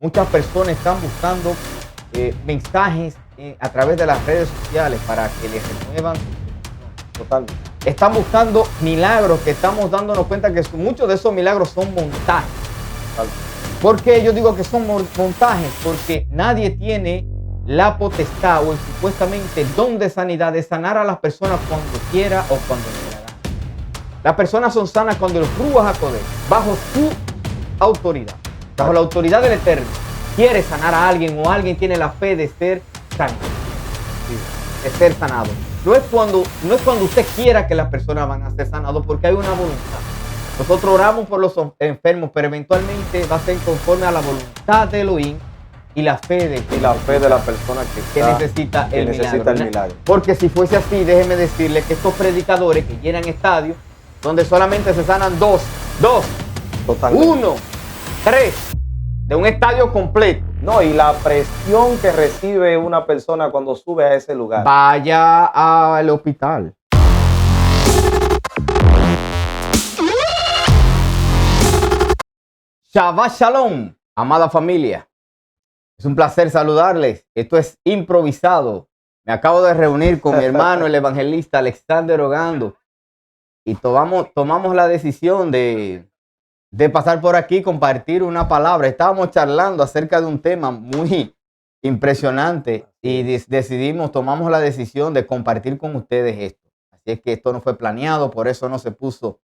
Muchas personas están buscando mensajes a través de las redes sociales para que les remuevan. Totalmente. Están buscando milagros que estamos dándonos cuenta que muchos de esos milagros son montajes. ¿Por qué yo digo que son montajes? Porque nadie tiene la potestad o el supuestamente don de sanidad de sanar a las personas cuando quiera o cuando le da gana. Las personas son sanas cuando el Ruach HaKodesh, bajo su autoridad, bajo la autoridad del Eterno, quiere sanar a alguien o alguien tiene la fe de ser sanado. De ser sanado. No es cuando usted quiera que las personas van a ser sanados, porque hay una voluntad. Nosotros oramos por los enfermos, pero eventualmente va a ser conforme a la voluntad de Elohim y la fe de la persona que necesita el milagro. Porque si fuese así, déjeme decirle que estos predicadores que llenan estadios, donde solamente se sanan dos, totalmente, 1, 3, de un estadio completo. No, y la presión que recibe una persona cuando sube a ese lugar. Vaya al hospital. Shabbat Shalom, amada familia. Es un placer saludarles. Esto es improvisado. Me acabo de reunir con mi hermano, el evangelista Alexander Ogando, y tomamos la decisión de pasar por aquí, compartir una palabra. Estábamos charlando acerca de un tema muy impresionante y tomamos la decisión de compartir con ustedes esto. Así es que esto no fue planeado, por eso no se puso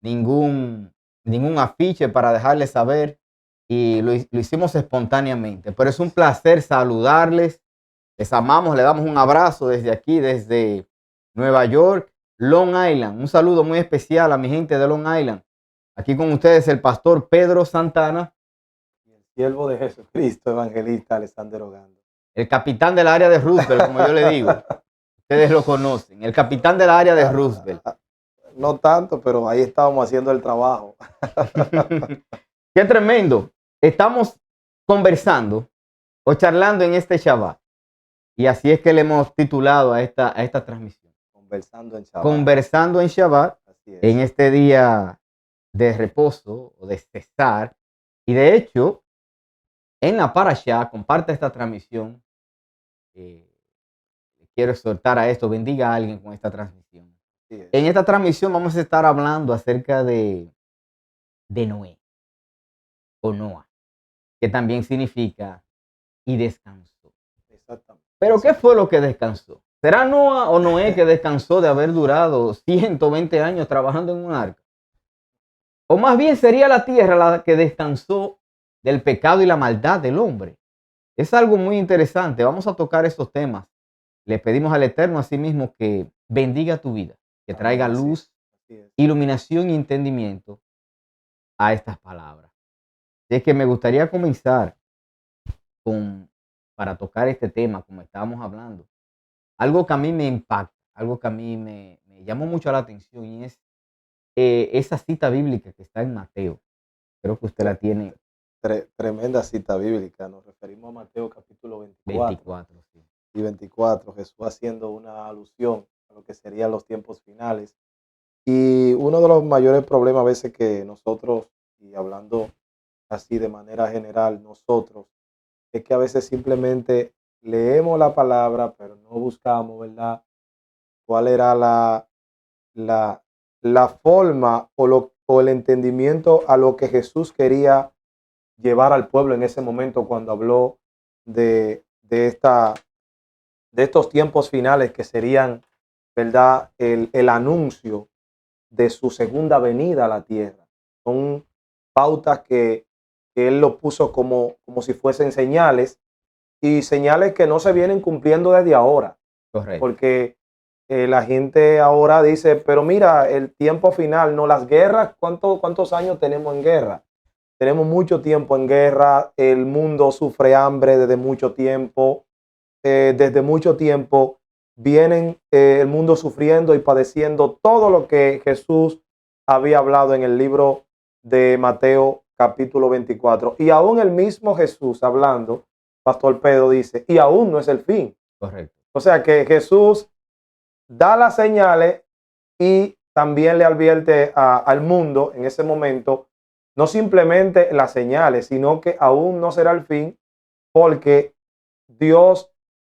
ningún afiche para dejarles saber y lo hicimos espontáneamente. Pero es un placer saludarles, les amamos, le damos un abrazo desde aquí, desde Nueva York, Long Island. Un saludo muy especial a mi gente de Long Island. Aquí con ustedes el pastor Pedro Santana. Y el siervo de Jesucristo, evangelista Alexander Ogando. El capitán del área de Roosevelt, como yo le digo. Ustedes lo conocen. El capitán del área de Roosevelt. No tanto, pero ahí estábamos haciendo el trabajo. Qué tremendo. Estamos conversando o charlando en este Shabbat. Y así es que le hemos titulado a esta transmisión. Conversando en Shabbat. Conversando en Shabbat, en este día de reposo o de cesar. Y de hecho, en la Parashá, comparte esta transmisión. Quiero exhortar a esto, bendiga a alguien con esta transmisión. En esta transmisión vamos a estar hablando acerca de Noé o Noah, que también significa y descansó. Exactamente. Pero ¿qué fue lo que descansó? ¿Será Noah o Noé que descansó de haber durado 120 años trabajando en un arca? O más bien sería la tierra la que descansó del pecado y la maldad del hombre. Es algo muy interesante. Vamos a tocar estos temas. Le pedimos al Eterno a sí mismo que bendiga tu vida, que traiga luz, iluminación y entendimiento a estas palabras. Es que me gustaría comenzar para tocar este tema, como estábamos hablando. Algo que a mí me impacta, algo que a mí me llamó mucho la atención y es esa cita bíblica que está en Mateo. Creo que usted la tiene. Tremenda cita bíblica. Nos referimos a Mateo capítulo 24. Sí. Y 24, Jesús haciendo una alusión a lo que serían los tiempos finales. Y uno de los mayores problemas a veces que nosotros, y hablando así de manera general, nosotros, es que a veces simplemente leemos la palabra, pero no buscamos, ¿verdad?, cuál era la forma o el entendimiento a lo que Jesús quería llevar al pueblo en ese momento cuando habló de estos tiempos finales que serían, ¿verdad?, el anuncio de su segunda venida a la tierra. Son pautas que él lo puso como si fuesen señales, y señales que no se vienen cumpliendo desde ahora. Correcto. Porque la gente ahora dice, pero mira, el tiempo final, no, las guerras, ¿cuántos años tenemos en guerra? Tenemos mucho tiempo en guerra, el mundo sufre hambre desde mucho tiempo. Desde mucho tiempo vienen el mundo sufriendo y padeciendo todo lo que Jesús había hablado en el libro de Mateo capítulo 24. Y aún el mismo Jesús hablando, Pastor Pedro dice, y aún no es el fin. Correcto. O sea que Jesús da las señales y también le advierte al mundo en ese momento No simplemente las señales, sino que aún no será el fin, porque Dios,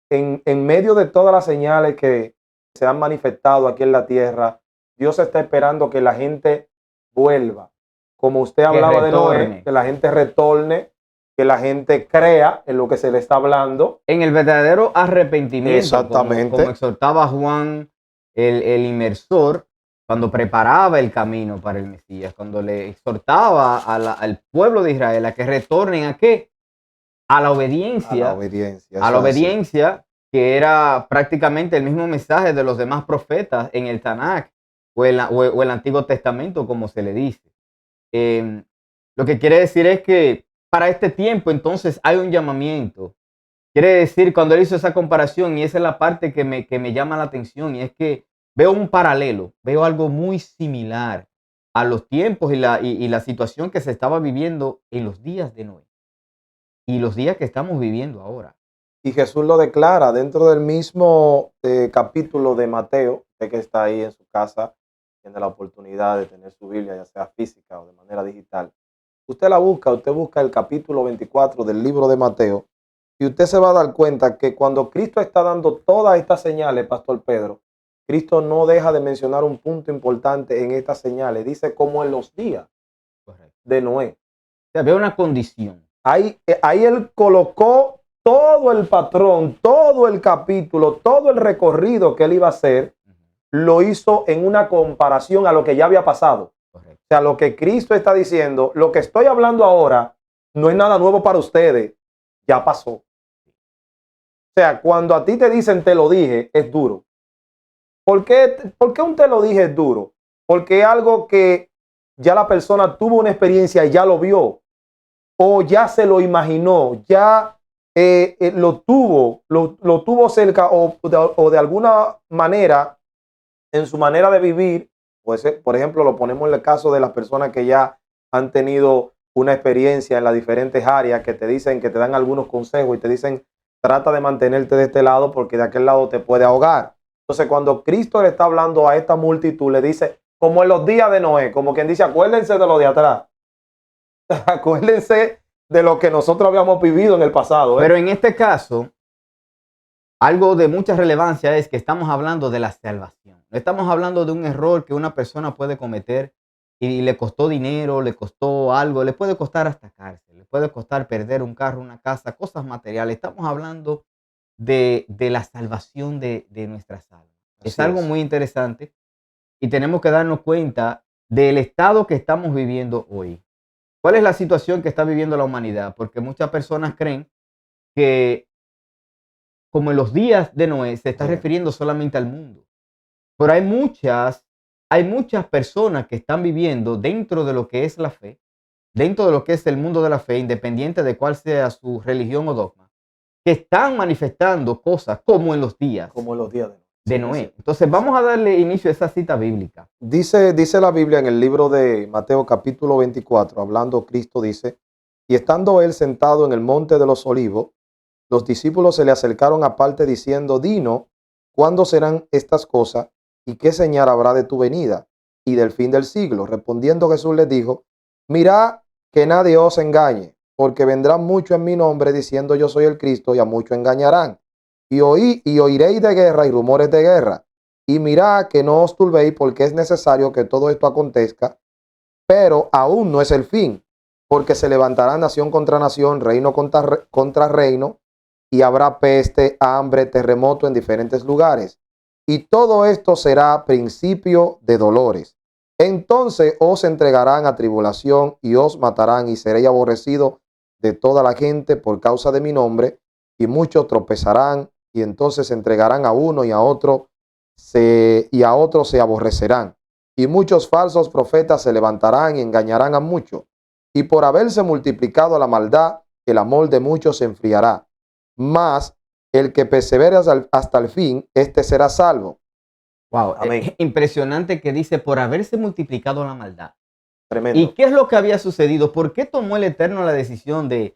en medio de todas las señales que se han manifestado aquí en la tierra, Dios está esperando que la gente vuelva. Como usted hablaba de Noé, que la gente retorne, que la gente crea en lo que se le está hablando. En el verdadero arrepentimiento. Exactamente. Como exhortaba Juan el inmersor, cuando preparaba el camino para el Mesías, cuando le exhortaba al pueblo de Israel a que retornen ¿a qué? A la obediencia. A la obediencia. A la obediencia, que era prácticamente el mismo mensaje de los demás profetas en el Tanakh o el Antiguo Testamento, como se le dice. Lo que quiere decir es que para este tiempo entonces hay un llamamiento. Quiere decir, cuando él hizo esa comparación, y esa es la parte que me llama la atención, y es que veo un paralelo, veo algo muy similar a los tiempos y la situación que se estaba viviendo en los días de Noé y los días que estamos viviendo ahora. Y Jesús lo declara dentro del mismo capítulo de Mateo, usted que está ahí en su casa, tiene la oportunidad de tener su Biblia, ya sea física o de manera digital. Usted la busca, usted busca el capítulo 24 del libro de Mateo, y usted se va a dar cuenta que cuando Cristo está dando todas estas señales, Pastor Pedro, Cristo no deja de mencionar un punto importante en estas señales. Dice como en los días de Noé. O sea, veo una condición. Ahí él colocó todo el patrón, todo el capítulo, todo el recorrido que él iba a hacer, lo hizo en una comparación a lo que ya había pasado. Correcto. O sea, lo que Cristo está diciendo, lo que estoy hablando ahora, no es nada nuevo para ustedes, ya pasó. O sea, cuando a ti te dicen te lo dije, es duro. ¿Por qué un te lo dije es duro? Porque es algo que ya la persona tuvo una experiencia y ya lo vio, o ya se lo imaginó, ya lo tuvo cerca, o de alguna manera, en su manera de vivir. Pues, por ejemplo, lo ponemos en el caso de las personas que ya han tenido una experiencia en las diferentes áreas, que te dicen, que te dan algunos consejos y te dicen, trata de mantenerte de este lado porque de aquel lado te puede ahogar. Entonces, cuando Cristo le está hablando a esta multitud, le dice, como en los días de Noé, como quien dice, acuérdense de lo de atrás. Acuérdense de lo que nosotros habíamos vivido en el pasado. Pero en este caso, algo de mucha relevancia es que estamos hablando de la salvación. No estamos hablando de un error que una persona puede cometer y le costó dinero, le costó algo, le puede costar hasta cárcel, le puede costar perder un carro, una casa, cosas materiales. Estamos hablando de la salvación de nuestras almas. Es algo muy interesante y tenemos que darnos cuenta del estado que estamos viviendo hoy. ¿Cuál es la situación que está viviendo la humanidad? Porque muchas personas creen que, como en los días de Noé, se está refiriendo solamente al mundo. Pero hay muchas personas que están viviendo dentro de lo que es la fe, dentro de lo que es el mundo de la fe, independiente de cuál sea su religión o dogma, que están manifestando cosas como en los días de Noé. Entonces vamos a darle inicio a esa cita bíblica. Dice la Biblia en el libro de Mateo capítulo 24, hablando Cristo dice, y estando él sentado en el monte de los olivos, los discípulos se le acercaron aparte diciendo, dinos, ¿cuándo serán estas cosas y qué señal habrá de tu venida y del fin del siglo? Respondiendo Jesús les dijo, mirad que nadie os engañe, porque vendrán muchos en mi nombre diciendo yo soy el Cristo y a muchos engañarán. Y oiréis de guerra y rumores de guerra. Y mirad que no os turbéis porque es necesario que todo esto acontezca, pero aún no es el fin, porque se levantará nación contra nación, reino contra reino, y habrá peste, hambre, terremoto en diferentes lugares. Y todo esto será principio de dolores. Entonces os entregarán a tribulación y os matarán y seréis aborrecidos de toda la gente por causa de mi nombre, y muchos tropezarán y entonces se entregarán a uno y a otro se aborrecerán. Y muchos falsos profetas se levantarán y engañarán a muchos. Y por haberse multiplicado la maldad, el amor de muchos se enfriará. Mas el que persevere hasta el fin, este será salvo. Wow, impresionante que dice, por haberse multiplicado la maldad. Tremendo. ¿Y qué es lo que había sucedido? ¿Por qué tomó el Eterno la decisión de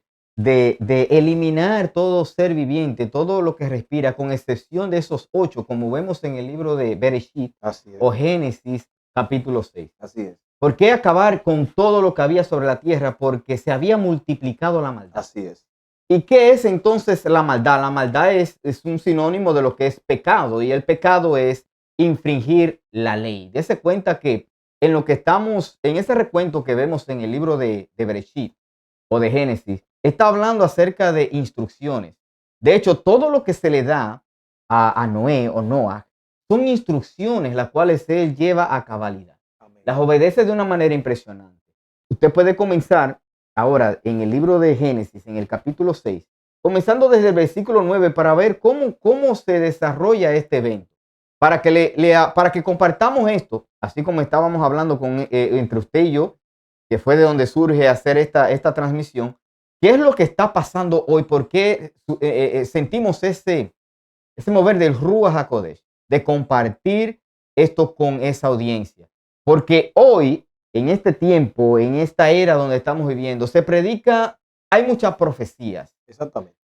eliminar todo ser viviente, todo lo que respira, con excepción de esos 8, como vemos en el libro de Bereshit o Génesis capítulo 6? Así es. ¿Por qué acabar con todo lo que había sobre la tierra? Porque se había multiplicado la maldad. Así es. ¿Y qué es entonces la maldad? La maldad es un sinónimo de lo que es pecado, y el pecado es infringir la ley. Dese cuenta que en lo que estamos, en ese recuento que vemos en el libro de Bereshit o de Génesis, está hablando acerca de instrucciones. De hecho, todo lo que se le da a Noé o Noah son instrucciones las cuales él lleva a cabalidad. Amén. Las obedece de una manera impresionante. Usted puede comenzar ahora en el libro de Génesis, en el capítulo 6, comenzando desde el versículo 9 para ver cómo se desarrolla este evento. Para que compartamos esto, así como estábamos hablando entre usted y yo, que fue de donde surge hacer esta transmisión. ¿Qué es lo que está pasando hoy? ¿Por qué sentimos ese mover del Ruach HaKodesh, de compartir esto con esa audiencia? Porque hoy, en este tiempo, en esta era donde estamos viviendo, se predica, hay muchas profecías. Exactamente.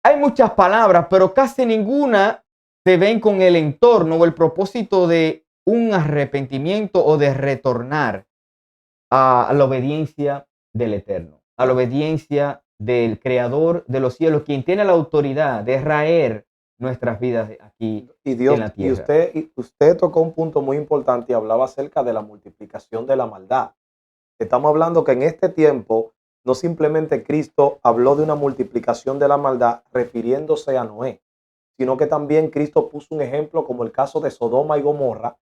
Hay muchas palabras, pero casi ninguna se ven con el entorno o el propósito de un arrepentimiento o de retornar a la obediencia del Eterno, a la obediencia del Creador de los cielos, quien tiene la autoridad de raer nuestras vidas aquí Y Dios, en la tierra. y usted tocó un punto muy importante y hablaba acerca de la multiplicación de la maldad. Estamos hablando que en este tiempo no simplemente Cristo habló de una multiplicación de la maldad refiriéndose a Noé, sino que también Cristo puso un ejemplo como el caso de Sodoma y Gomorra,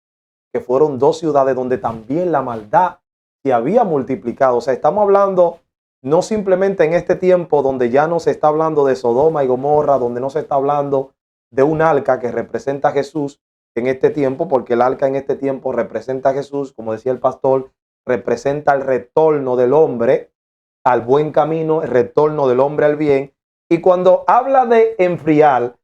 que fueron dos ciudades donde también la maldad se había multiplicado. O sea, estamos hablando no simplemente en este tiempo donde ya no se está hablando de Sodoma y Gomorra, donde no se está hablando de un arca que representa a Jesús en este tiempo, porque el arca en este tiempo representa a Jesús, como decía el pastor, representa el retorno del hombre al buen camino, el retorno del hombre al bien. Y cuando habla de enfriar,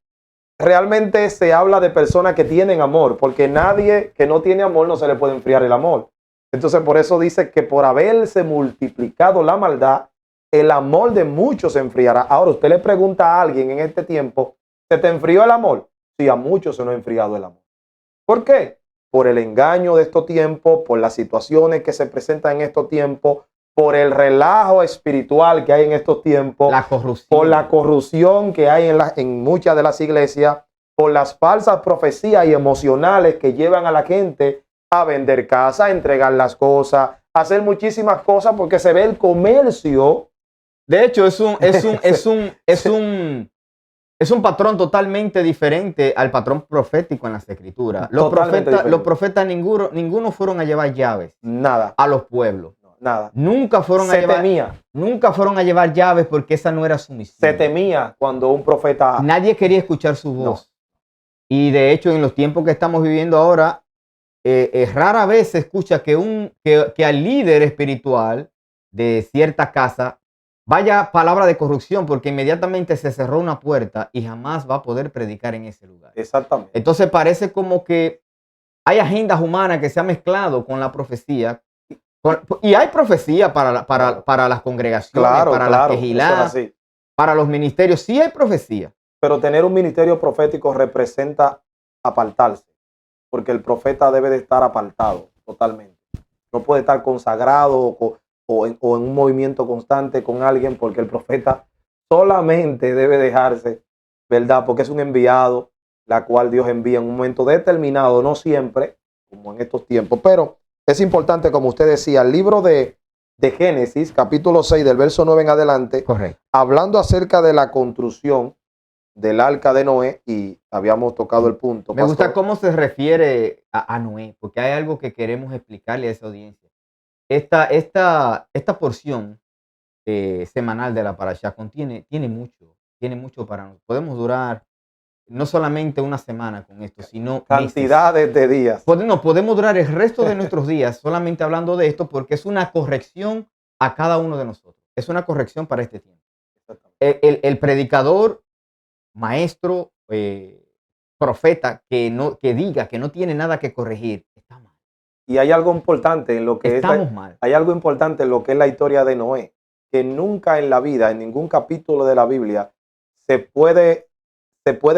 realmente se habla de personas que tienen amor, porque nadie que no tiene amor no se le puede enfriar el amor. Entonces por eso dice que por haberse multiplicado la maldad, el amor de muchos se enfriará. Ahora usted le pregunta a alguien en este tiempo, ¿se te enfrió el amor? Sí, a muchos se nos ha enfriado el amor. ¿Por qué? Por el engaño de estos tiempos, por las situaciones que se presentan en estos tiempos, por el relajo espiritual que hay en estos tiempos, La corrupción. por la corrupción que hay en muchas de las iglesias, por las falsas profecías y emocionales que llevan a la gente a vender casa, a entregar las cosas, a hacer muchísimas cosas porque se ve el comercio. De hecho, es un patrón totalmente diferente al patrón profético en las escrituras. Los profetas ninguno fueron a llevar llaves Nada. a los pueblos. Nada. Nunca fueron a llevar llaves porque esa no era su misión. Se temía cuando un profeta... Nadie quería escuchar su voz. No. Y de hecho, en los tiempos que estamos viviendo ahora, rara vez se escucha que al líder espiritual de cierta casa vaya palabra de corrupción, porque inmediatamente se cerró una puerta y jamás va a poder predicar en ese lugar. Exactamente. Entonces parece como que hay agendas humanas que se han mezclado con la profecía. Y hay profecía para las congregaciones, para las quejilá, para los ministerios. Sí hay profecía. Pero tener un ministerio profético representa apartarse, porque el profeta debe de estar apartado totalmente. No puede estar consagrado o en un movimiento constante con alguien, porque el profeta solamente debe dejarse, ¿verdad? Porque es un enviado, la cual Dios envía en un momento determinado, no siempre, como en estos tiempos. Pero es importante, como usted decía, el libro de Génesis, capítulo 6, del verso 9 en adelante, correcto, hablando acerca de la construcción del arca de Noé, y habíamos tocado el punto. Me gusta cómo se refiere a Noé, porque hay algo que queremos explicarle a esa audiencia. Esta porción semanal de la parashá tiene mucho para nosotros. Podemos durar no solamente una semana con esto, sino cantidades de días. Podemos durar el resto de nuestros días solamente hablando de esto, porque es una corrección a cada uno de nosotros. Es una corrección para este tiempo. El predicador, maestro, profeta que diga que no tiene nada que corregir, está mal. Y hay algo importante en lo que mal. Hay algo importante en lo que es la historia de Noé, que nunca en la vida, en ningún capítulo de la Biblia, se puede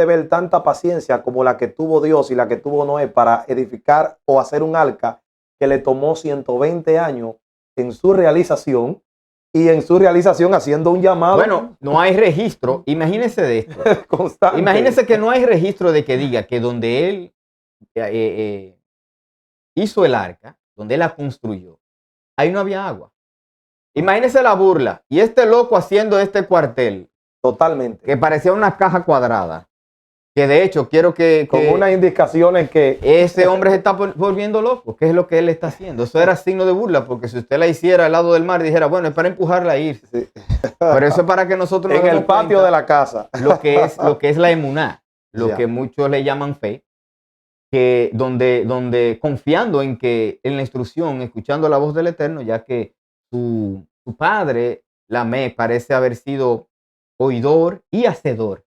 ver tanta paciencia como la que tuvo Dios y la que tuvo Noé para edificar o hacer un arca que le tomó 120 años en su realización y en su realización haciendo un llamado. Bueno, no hay registro. Imagínese de esto. Constante. Imagínese que no hay registro de que diga que donde él hizo el arca, donde él la construyó, ahí no había agua. Imagínese la burla. Y este loco haciendo este cuartel. Totalmente. Que parecía una caja cuadrada. Que de hecho quiero que con unas indicaciones que ese hombre se está volviendo loco. ¿Qué es lo que él está haciendo? Eso era signo de burla, porque si usted la hiciera al lado del mar, dijera, bueno, es para empujarla a ir. Sí. Pero eso es para que nosotros en el patio de la casa. Lo que es la emuná, lo que muchos le llaman fe, que donde confiando en la instrucción, escuchando la voz del Eterno, ya que su padre, Lamec, parece haber sido oidor y hacedor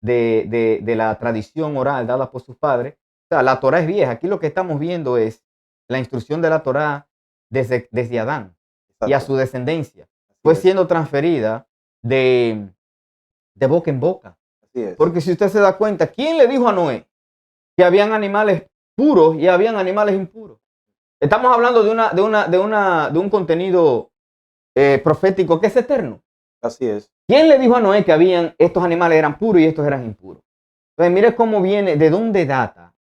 de la tradición oral dada por sus padres. O sea, la Torá es vieja. Aquí lo que estamos viendo es la instrucción de la Torá desde Adán. Exacto. Y a su descendencia. Fue siendo transferida de boca en boca. Así es. Porque si usted se da cuenta, ¿quién le dijo a Noé que habían animales puros y habían animales impuros? Estamos hablando de un contenido profético que es eterno. Así es. ¿Quién le dijo a Noé que estos animales eran puros y estos eran impuros? Entonces, mire cómo viene, de dónde data,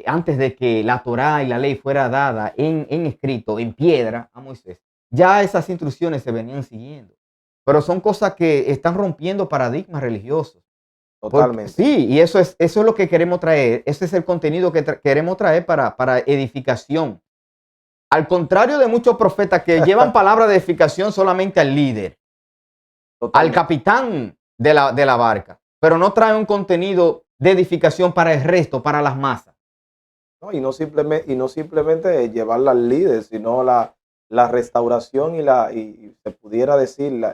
antes de que la Torá y la ley fuera dada en escrito, en piedra, a Moisés. Ya esas instrucciones se venían siguiendo. Pero son cosas que están rompiendo paradigmas religiosos. Totalmente. Sí, y eso es lo que queremos traer. Ese es el contenido que queremos traer para edificación. Al contrario de muchos profetas que llevan palabra de edificación solamente al líder. Totalmente. Al capitán de la barca, pero no trae un contenido de edificación para el resto, para las masas. No, y no simplemente llevarla al líder, sino la restauración y se pudiera decir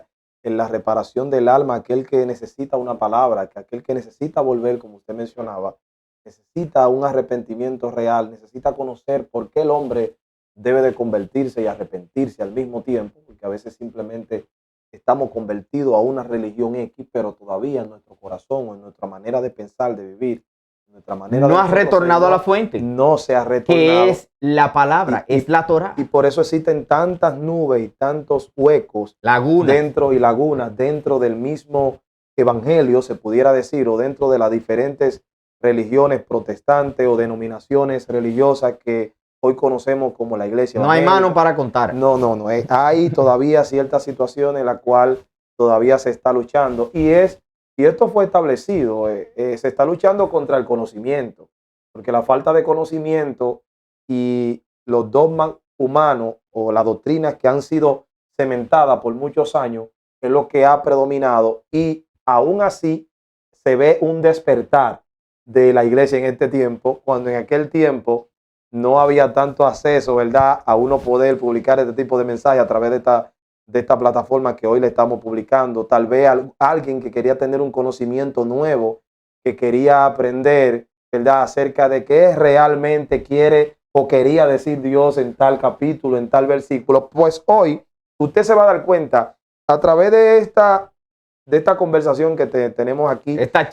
en la reparación del alma, aquel que necesita una palabra, que aquel que necesita volver, como usted mencionaba, necesita un arrepentimiento real, necesita conocer por qué el hombre debe de convertirse y arrepentirse al mismo tiempo, porque a veces simplemente estamos convertidos a una religión X, pero todavía en nuestro corazón o en nuestra manera de pensar, de vivir, nuestra manera no has retornado a la fuente. No se ha retornado. Que es la palabra, es la Torá. Y por eso existen tantas nubes y tantos huecos lagunas dentro del mismo evangelio, se pudiera decir, o dentro de las diferentes religiones protestantes o denominaciones religiosas que hoy conocemos como la iglesia. No hay mano para contar. No. Hay todavía ciertas situaciones en las cuales todavía se está luchando. Y esto fue establecido. Se está luchando contra el conocimiento. Porque la falta de conocimiento y los dogmas humanos o las doctrinas que han sido cementadas por muchos años es lo que ha predominado. Y aún así se ve un despertar de la iglesia en este tiempo, cuando en aquel tiempo no había tanto acceso, ¿verdad?, a uno poder publicar este tipo de mensajes a través de esta plataforma que hoy le estamos publicando. Tal vez alguien que quería tener un conocimiento nuevo, que quería aprender, ¿verdad?, acerca de qué realmente quiere o quería decir Dios en tal capítulo, en tal versículo. Pues hoy usted se va a dar cuenta a través de esta conversación que tenemos aquí, esta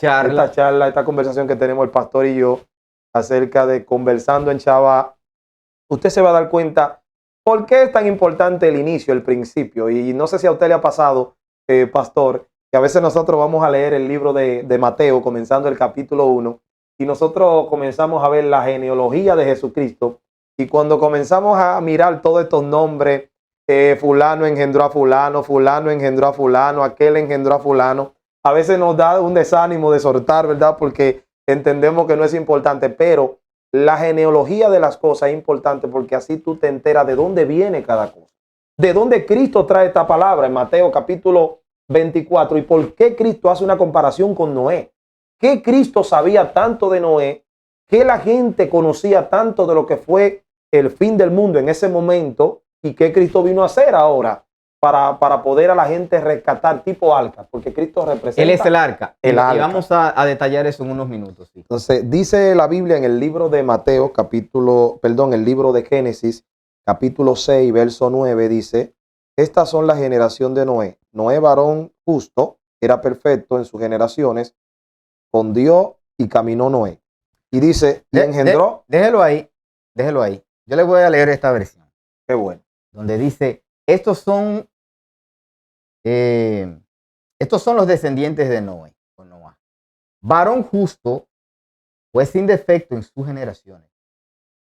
conversación que tenemos el pastor y yo, acerca de Conversando en Shabbat, usted se va a dar cuenta por qué es tan importante el inicio, el principio. Y no sé si a usted le ha pasado, pastor, que a veces nosotros vamos a leer el libro de Mateo, comenzando el capítulo 1, y nosotros comenzamos a ver la genealogía de Jesucristo, y cuando comenzamos a mirar todos estos nombres, fulano engendró a fulano engendró a fulano, aquel engendró a fulano, a veces nos da un desánimo de soltar, ¿verdad?, porque entendemos que no es importante, pero la genealogía de las cosas es importante porque así tú te enteras de dónde viene cada cosa. De dónde Cristo trae esta palabra en Mateo capítulo 24 y por qué Cristo hace una comparación con Noé. ¿Qué Cristo sabía tanto de Noé? ¿Qué la gente conocía tanto de lo que fue el fin del mundo en ese momento? ¿Y qué Cristo vino a hacer ahora? Para poder a la gente rescatar tipo arca, porque Cristo representa... Él es el arca. Y vamos a detallar eso en unos minutos. Sí. Entonces, dice la Biblia en el libro de Mateo, el libro de Génesis, capítulo 6, verso 9, dice, estas son la generación de Noé. Noé, varón justo, era perfecto en sus generaciones, con Dios y caminó Noé. Y dice, y engendró... Déjelo ahí. Yo le voy a leer esta versión, Qué bueno. donde dice, estos son los descendientes de Noé, o Noah. Varón justo, pues sin defecto en sus generaciones.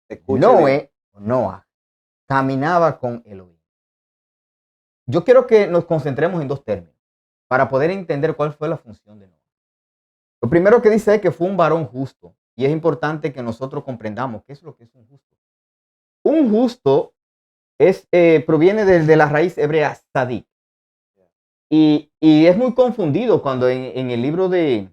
Escuche bien. Noé, o Noah, caminaba con Elohim. Yo quiero que nos concentremos en dos términos para poder entender cuál fue la función de Noé. Lo primero que dice es que fue un varón justo, y es importante que nosotros comprendamos qué es lo que es un justo. Un justo proviene de la raíz hebrea sadik, y es muy confundido cuando en el libro de,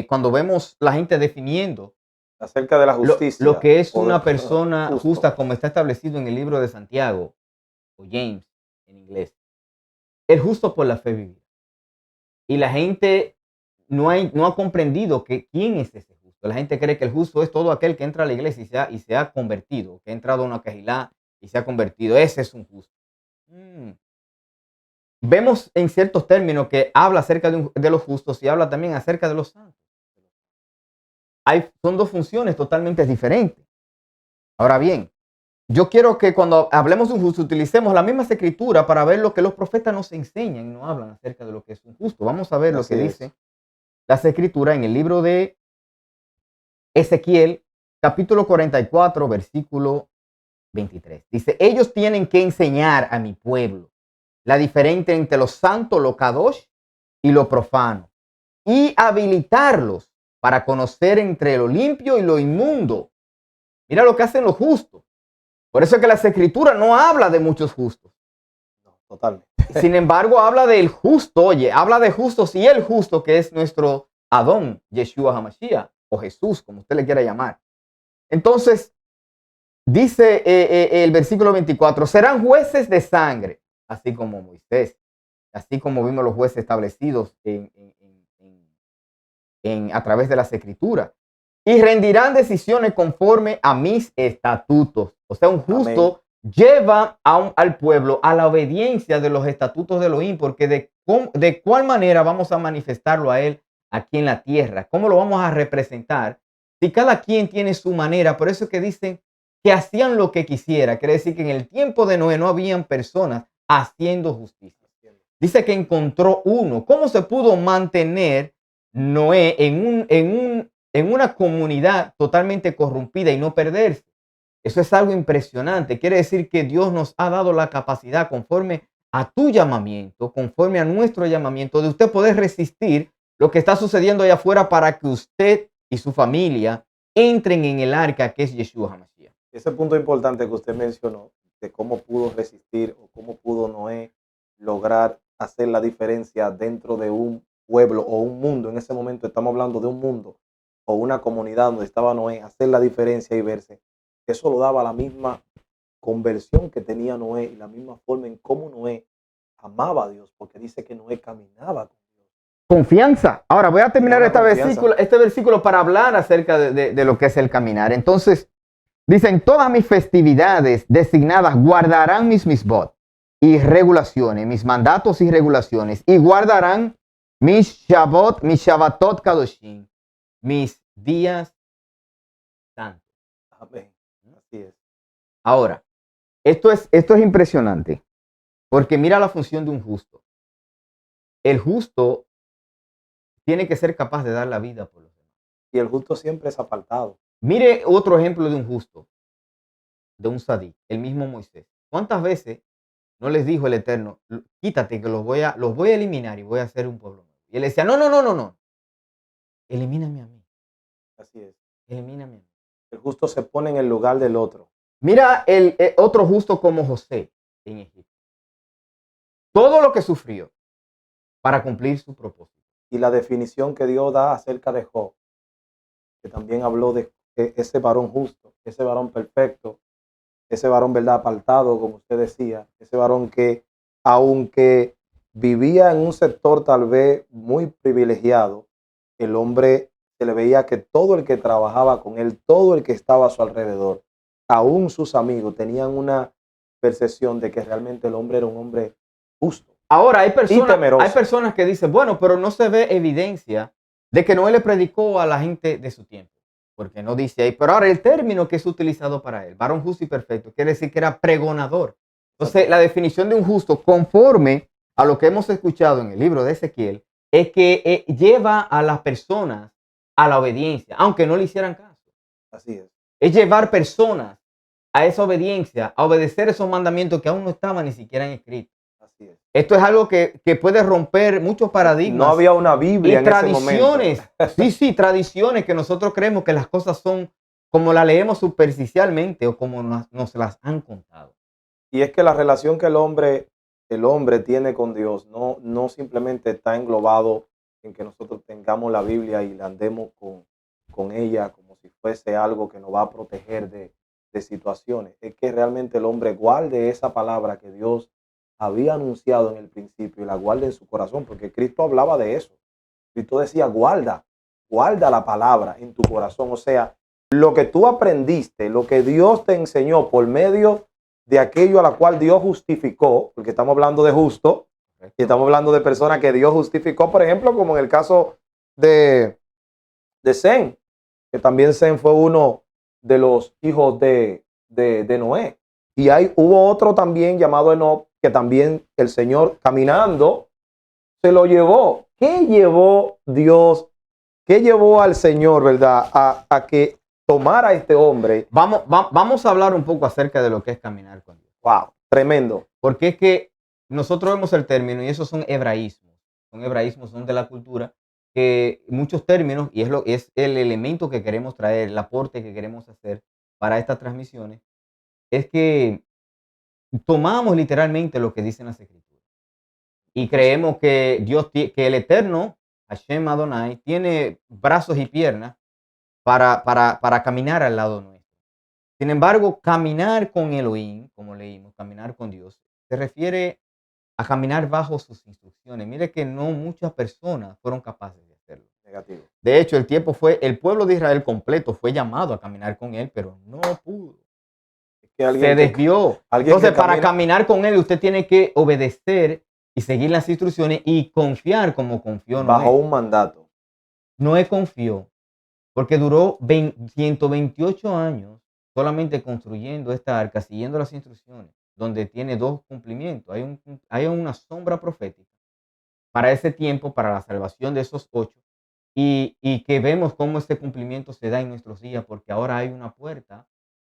cuando vemos la gente definiendo Acerca de la justicia. lo que es o una de- persona justo. justa, como está establecido en el libro de Santiago, o James en inglés. El justo por la fe vivida. Y la gente no ha comprendido quién es ese justo. La gente cree que el justo es todo aquel que entra a la iglesia y se ha convertido, que ha entrado a una cajilá y se ha convertido. Ese es un justo. Vemos en ciertos términos que habla acerca de los justos y habla también acerca de los santos. Son dos funciones totalmente diferentes. Ahora bien, yo quiero que cuando hablemos de un justo utilicemos la misma escritura para ver lo que los profetas nos enseñan y nos hablan acerca de lo que es un justo. Vamos a ver lo que dice las escrituras en el libro de Ezequiel, capítulo 44, versículo 23. Dice, ellos tienen que enseñar a mi pueblo la diferencia entre lo santo, lo kadosh y lo profano, y habilitarlos para conocer entre lo limpio y lo inmundo. Mira lo que hacen los justos. Por eso es que las escrituras no habla de muchos justos. No, totalmente. Sin embargo, habla del justo, habla de justos y el justo que es nuestro Adón, Yeshua HaMashiach, o Jesús, como usted le quiera llamar. Entonces, dice el versículo 24, serán jueces de sangre, así como Moisés, así como vimos los jueces establecidos a través de las escrituras, y rendirán decisiones conforme a mis estatutos. O sea, un justo lleva al pueblo a la obediencia de los estatutos de Elohim, porque de cuál manera vamos a manifestarlo a él aquí en la tierra, cómo lo vamos a representar, si cada quien tiene su manera. Por eso es que dicen que hacían lo que quisiera. Quiere decir que en el tiempo de Noé no habían personas haciendo justicia. Dice que encontró uno. ¿Cómo se pudo mantener Noé en una comunidad totalmente corrompida y no perderse? Eso es algo impresionante. Quiere decir que Dios nos ha dado la capacidad, conforme a tu llamamiento, conforme a nuestro llamamiento, de usted poder resistir lo que está sucediendo allá afuera para que usted y su familia entren en el arca que es Yeshua HaMashiach. Ese punto importante que usted mencionó, de cómo pudo resistir o cómo pudo Noé lograr hacer la diferencia dentro de un pueblo o un mundo. En ese momento estamos hablando de un mundo o una comunidad donde estaba Noé, hacer la diferencia y verse. Eso lo daba la misma conversión que tenía Noé y la misma forma en cómo Noé amaba a Dios, porque dice que Noé caminaba con Dios. Confianza. Ahora voy a terminar este versículo para hablar acerca de lo que es el caminar. Entonces, dicen, todas mis festividades designadas guardarán mis misbot y regulaciones, mis mandatos y regulaciones, y guardarán mis Shabbatot kadoshim, mis días santos. Amén. Así es. Ahora, esto es impresionante, porque mira la función de un justo. El justo tiene que ser capaz de dar la vida por los demás. Y el justo siempre es apartado. Mire otro ejemplo de un justo, de un sadí, el mismo Moisés. ¿Cuántas veces no les dijo el Eterno, quítate que los voy a eliminar y voy a hacer un pueblo nuevo? Y él decía, no, elimíname a mí. Así es. Elimíname a mí. El justo se pone en el lugar del otro. Mira el otro justo como José en Egipto. Todo lo que sufrió para cumplir su propósito. Y la definición que Dios da acerca de Job, que también habló de ese varón justo, ese varón perfecto, ese varón, verdad, apartado, como usted decía, ese varón que, aunque vivía en un sector tal vez muy privilegiado, el hombre se le veía que todo el que trabajaba con él, todo el que estaba a su alrededor, aún sus amigos, tenían una percepción de que realmente el hombre era un hombre justo. Ahora, hay personas que dicen, bueno, pero no se ve evidencia de que Noé le predicó a la gente de su tiempo. porque no dice ahí, pero ahora el término que es utilizado para él, varón justo y perfecto, quiere decir que era pregonador. Entonces, la definición de un justo, conforme a lo que hemos escuchado en el libro de Ezequiel, es que lleva a las personas a la obediencia, aunque no le hicieran caso. Así es. Es llevar personas a esa obediencia, a obedecer esos mandamientos que aún no estaban ni siquiera escritos. Así es. Esto es algo que puede romper muchos paradigmas. No había una Biblia en ese tradiciones. momento. Sí, tradiciones que nosotros creemos que las cosas son como las leemos superficialmente o como nos las han contado. Y es que la relación que el hombre tiene con Dios no simplemente está englobado en que nosotros tengamos la Biblia y la andemos con ella como si fuese algo que nos va a proteger de situaciones. Es que realmente el hombre guarde esa palabra que Dios había anunciado en el principio y la guarde en su corazón, porque Cristo hablaba de eso. Cristo decía, guarda la palabra en tu corazón. O sea, lo que tú aprendiste, lo que Dios te enseñó por medio de aquello a la cual Dios justificó, porque estamos hablando de justo, y estamos hablando de personas que Dios justificó, por ejemplo, como en el caso de Sem, que también Sem fue uno de los hijos de Noé. Y hubo otro también llamado Enoc, que también el Señor caminando se lo llevó. ¿Qué llevó Dios? ¿Qué llevó al Señor, verdad, a que tomara a este hombre? Vamos a hablar un poco acerca de lo que es caminar con Dios. Wow, tremendo. Porque es que nosotros vemos el término y esos son hebraísmos. Son hebraísmos, son de la cultura, que muchos términos, y es el elemento que queremos traer, el aporte que queremos hacer para estas transmisiones, es que tomamos literalmente lo que dicen las Escrituras. Y creemos que que el Eterno, Hashem Adonai, tiene brazos y piernas para caminar al lado nuestro. Sin embargo, caminar con Elohim, como leímos, caminar con Dios, se refiere a caminar bajo sus instrucciones. Mire que no muchas personas fueron capaces de hacerlo. Negativo. De hecho, el pueblo de Israel completo fue llamado a caminar con él, pero no pudo. Se desvió. Entonces, para caminar con él, usted tiene que obedecer y seguir las instrucciones y confiar como confió Noé. Bajo un mandato. Noé confió porque duró 128 años solamente construyendo esta arca, siguiendo las instrucciones, donde tiene dos cumplimientos. Hay una sombra profética para ese tiempo, para la salvación de esos 8, y que vemos cómo este cumplimiento se da en nuestros días, porque ahora hay una puerta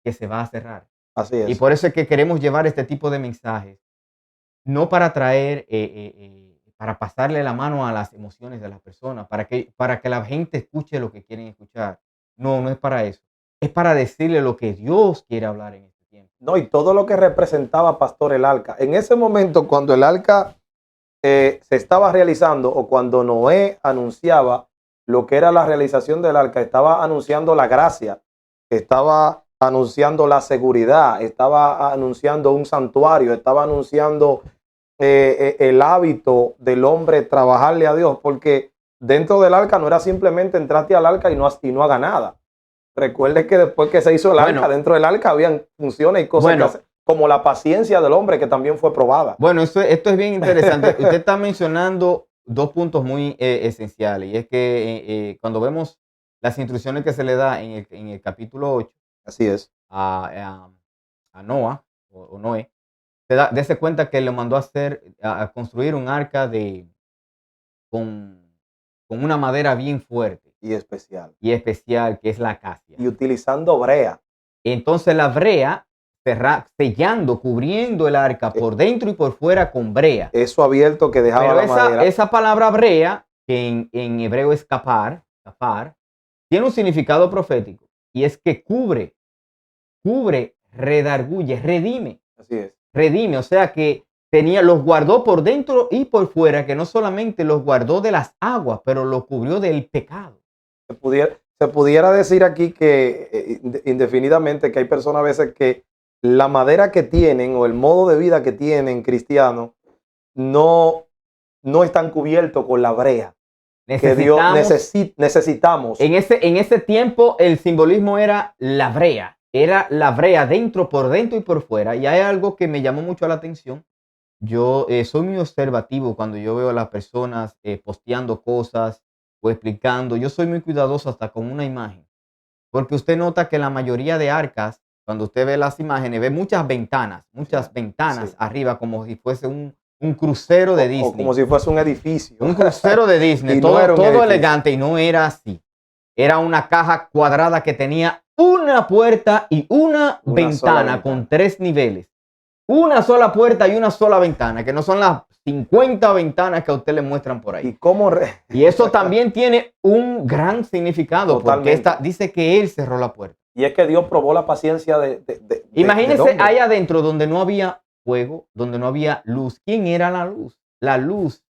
que se va a cerrar. Así es. Y por eso es que queremos llevar este tipo de mensajes, no para traer, para pasarle la mano a las emociones de las personas, para que la gente escuche lo que quieren escuchar. No es para eso. Es para decirle lo que Dios quiere hablar en este tiempo. No, y todo lo que representaba, pastor, el arca. En ese momento, cuando el arca se estaba realizando, o cuando Noé anunciaba lo que era la realización del arca, estaba anunciando la gracia, estaba anunciando la seguridad, estaba anunciando un santuario, estaba anunciando el hábito del hombre trabajarle a Dios, porque dentro del arca no era simplemente entraste al arca y no haga nada. Recuerde que después que se hizo el arca, dentro del arca habían funciones y cosas que hacer, como la paciencia del hombre, que también fue probada. Bueno, esto es bien interesante. Usted está mencionando dos puntos muy esenciales, y es que cuando vemos las instrucciones que se le da en el capítulo 8, así es, a Noah o Noé, dése cuenta que le mandó a construir un arca con una madera bien fuerte y especial, que es la acacia, y utilizando brea. Entonces la brea, sellando, cubriendo el arca por dentro y por fuera con brea. Eso abierto que dejaba la madera. Esa palabra brea, que en hebreo es kapar, tiene un significado profético, y es que cubre, redarguye, redime. Así es. Redime, o sea que los guardó por dentro y por fuera, que no solamente los guardó de las aguas, pero los cubrió del pecado. Se pudiera decir aquí que indefinidamente que hay personas a veces que la madera que tienen o el modo de vida que tienen cristianos no están cubiertos con la brea que Dios necesitamos. En ese tiempo el simbolismo era la brea por dentro y por fuera. Y hay algo que me llamó mucho la atención. Yo soy muy observativo cuando yo veo a las personas posteando cosas o explicando. Yo soy muy cuidadoso hasta con una imagen. Porque usted nota que la mayoría de arcas, cuando usted ve las imágenes, ve muchas ventanas Sí. arriba, como si fuese un crucero de O Disney. como si fuese un edificio. Un crucero de Disney, Y no era un todo edificio. elegante, y no era así. Era una caja cuadrada que tenía una puerta y una Una ventana sola ventana. con 3 niveles. Una sola puerta y una sola ventana, que no son las 50 ventanas que a usted le muestran por ahí. Y cómo Y eso también tiene un gran significado, porque Totalmente. dice que él cerró la puerta. Y es que Dios probó la paciencia del Imagínese hombre. ahí adentro donde no había fuego, donde no había luz. ¿Quién era la luz? La luz